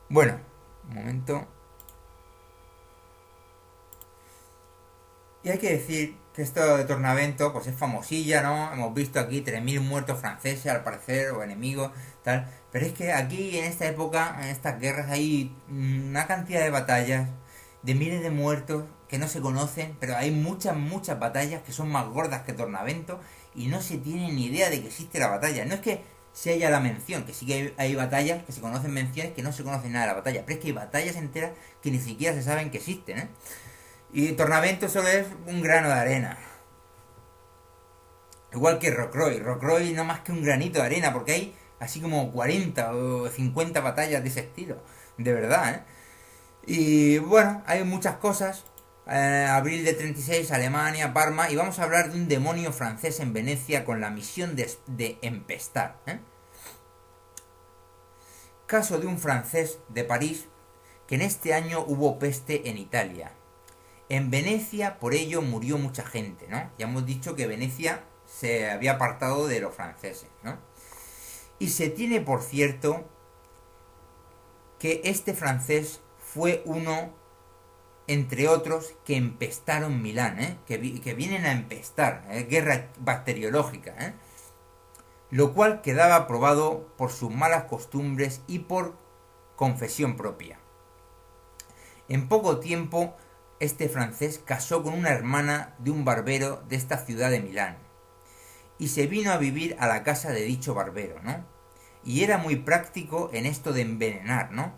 Bueno, un momento. Y hay que decir que esto de Tornavento pues es famosilla, ¿no? Hemos visto aquí 3000 muertos franceses al parecer, o enemigos, tal. Pero es que aquí en esta época, en estas guerras, hay una cantidad de batallas, de miles de muertos que no se conocen, pero hay muchas batallas que son más gordas que Tornavento y no se tiene ni idea de que existe la batalla. No es que se haya la mención, que sí que hay batallas que se conocen menciones que no se conocen nada de la batalla, pero es que hay batallas enteras que ni siquiera se saben que existen, Y Tornavento solo es un grano de arena. Igual que Rocroi. Rocroi no más que un granito de arena, porque hay así como 40 o 50 batallas de ese estilo. De verdad, Y bueno, hay muchas cosas. Abril de 36, Alemania, Parma. Y vamos a hablar de un demonio francés en Venecia con la misión de empestar. Caso de un francés de París que en este año hubo peste en Italia. En Venecia, por ello, murió mucha gente, ¿no? Ya hemos dicho que Venecia se había apartado de los franceses, ¿no? Y se tiene por cierto que este francés fue uno entre otros, que empestaron Milán, que vienen a empestar, guerra bacteriológica, lo cual quedaba probado por sus malas costumbres y por confesión propia. En poco tiempo, este francés casó con una hermana de un barbero de esta ciudad de Milán y se vino a vivir a la casa de dicho barbero, ¿no? Y era muy práctico en esto de envenenar, ¿no?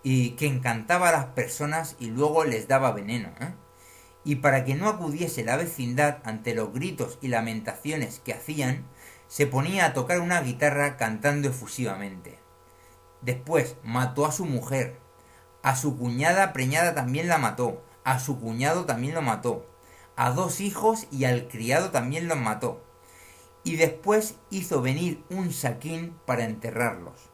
Y que encantaba a las personas y luego les daba veneno, Y para que no acudiese la vecindad ante los gritos y lamentaciones que hacían, se ponía a tocar una guitarra cantando efusivamente. Después mató a su mujer, a su cuñada preñada también la mató, a su cuñado también lo mató, a 2 hijos y al criado también los mató. Y después hizo venir un saquín para enterrarlos,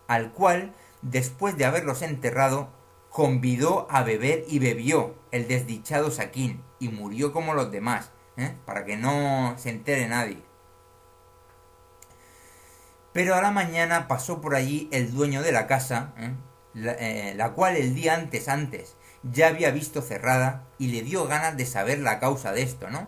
al cual, después de haberlos enterrado, convidó a beber y bebió el desdichado saquín y murió como los demás, para que no se entere nadie. Pero a la mañana pasó por allí el dueño de la casa, la cual el día antes ya había visto cerrada y le dio ganas de saber la causa de esto, ¿no?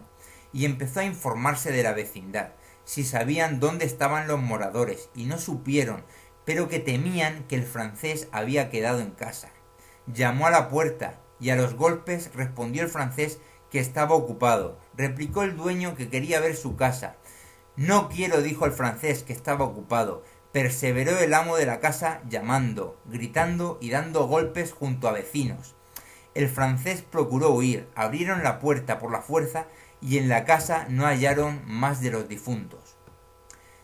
Y empezó a informarse de la vecindad, si sabían dónde estaban los moradores, y no supieron, pero que temían que el francés había quedado en casa. Llamó a la puerta, y a los golpes respondió el francés que estaba ocupado. Replicó el dueño que quería ver su casa. No quiero, dijo el francés, que estaba ocupado. Perseveró el amo de la casa llamando, gritando y dando golpes junto a vecinos. El francés procuró huir, abrieron la puerta por la fuerza y en la casa no hallaron más de los difuntos.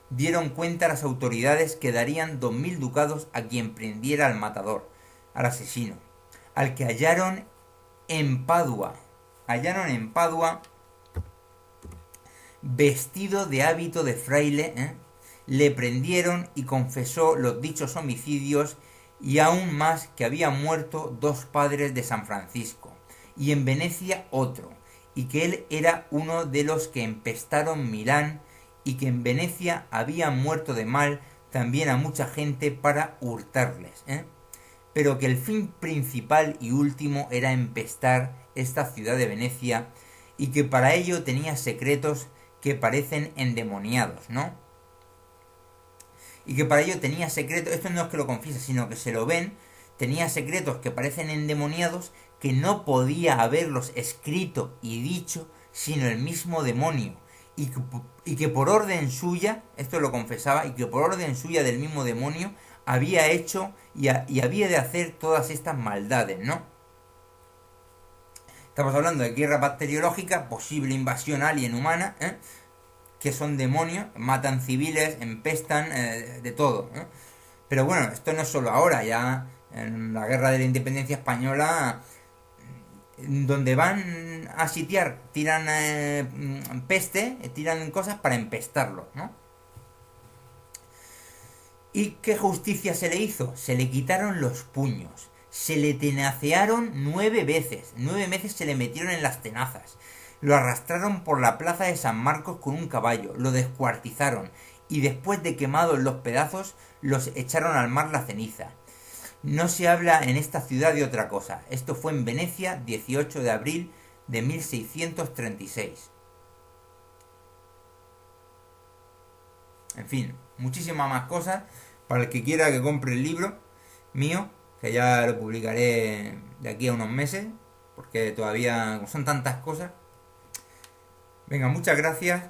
Dieron cuenta a las autoridades que darían 2000 ducados a quien prendiera al matador, al asesino, al que hallaron en Padua. Vestido de hábito de fraile, le prendieron y confesó los dichos homicidios y aún más que había muerto 2 padres de San Francisco y en Venecia otro, y que él era uno de los que empestaron Milán y que en Venecia había muerto de mal también a mucha gente para hurtarles, pero que el fin principal y último era empestar esta ciudad de Venecia y que para ello tenía secretos que parecen endemoniados, ¿no? Y que para ello tenía secretos, esto no es que lo confiese, sino que se lo ven, tenía secretos que parecen endemoniados que no podía haberlos escrito y dicho sino el mismo demonio, y que por orden suya, esto lo confesaba, y que por orden suya del mismo demonio había hecho y había de hacer todas estas maldades, ¿no? Estamos hablando de guerra bacteriológica, posible invasión alien humana, que son demonios, matan civiles, empestan, de todo, Pero bueno, esto no es solo ahora, ya en la guerra de la independencia española, donde van a sitiar, tiran peste, tiran cosas para empestarlo, ¿no? ¿Y qué justicia se le hizo? Se le quitaron los puños, se le tenacearon 9 veces, 9 veces se le metieron en las tenazas, lo arrastraron por la plaza de San Marcos con un caballo, lo descuartizaron y después de quemados los pedazos los echaron al mar la ceniza. No se habla en esta ciudad de otra cosa. Esto fue en Venecia, 18 de abril de 1636. En fin, muchísimas más cosas. Para el que quiera que compre el libro mío, que ya lo publicaré de aquí a unos meses, porque todavía son tantas cosas. Venga, muchas gracias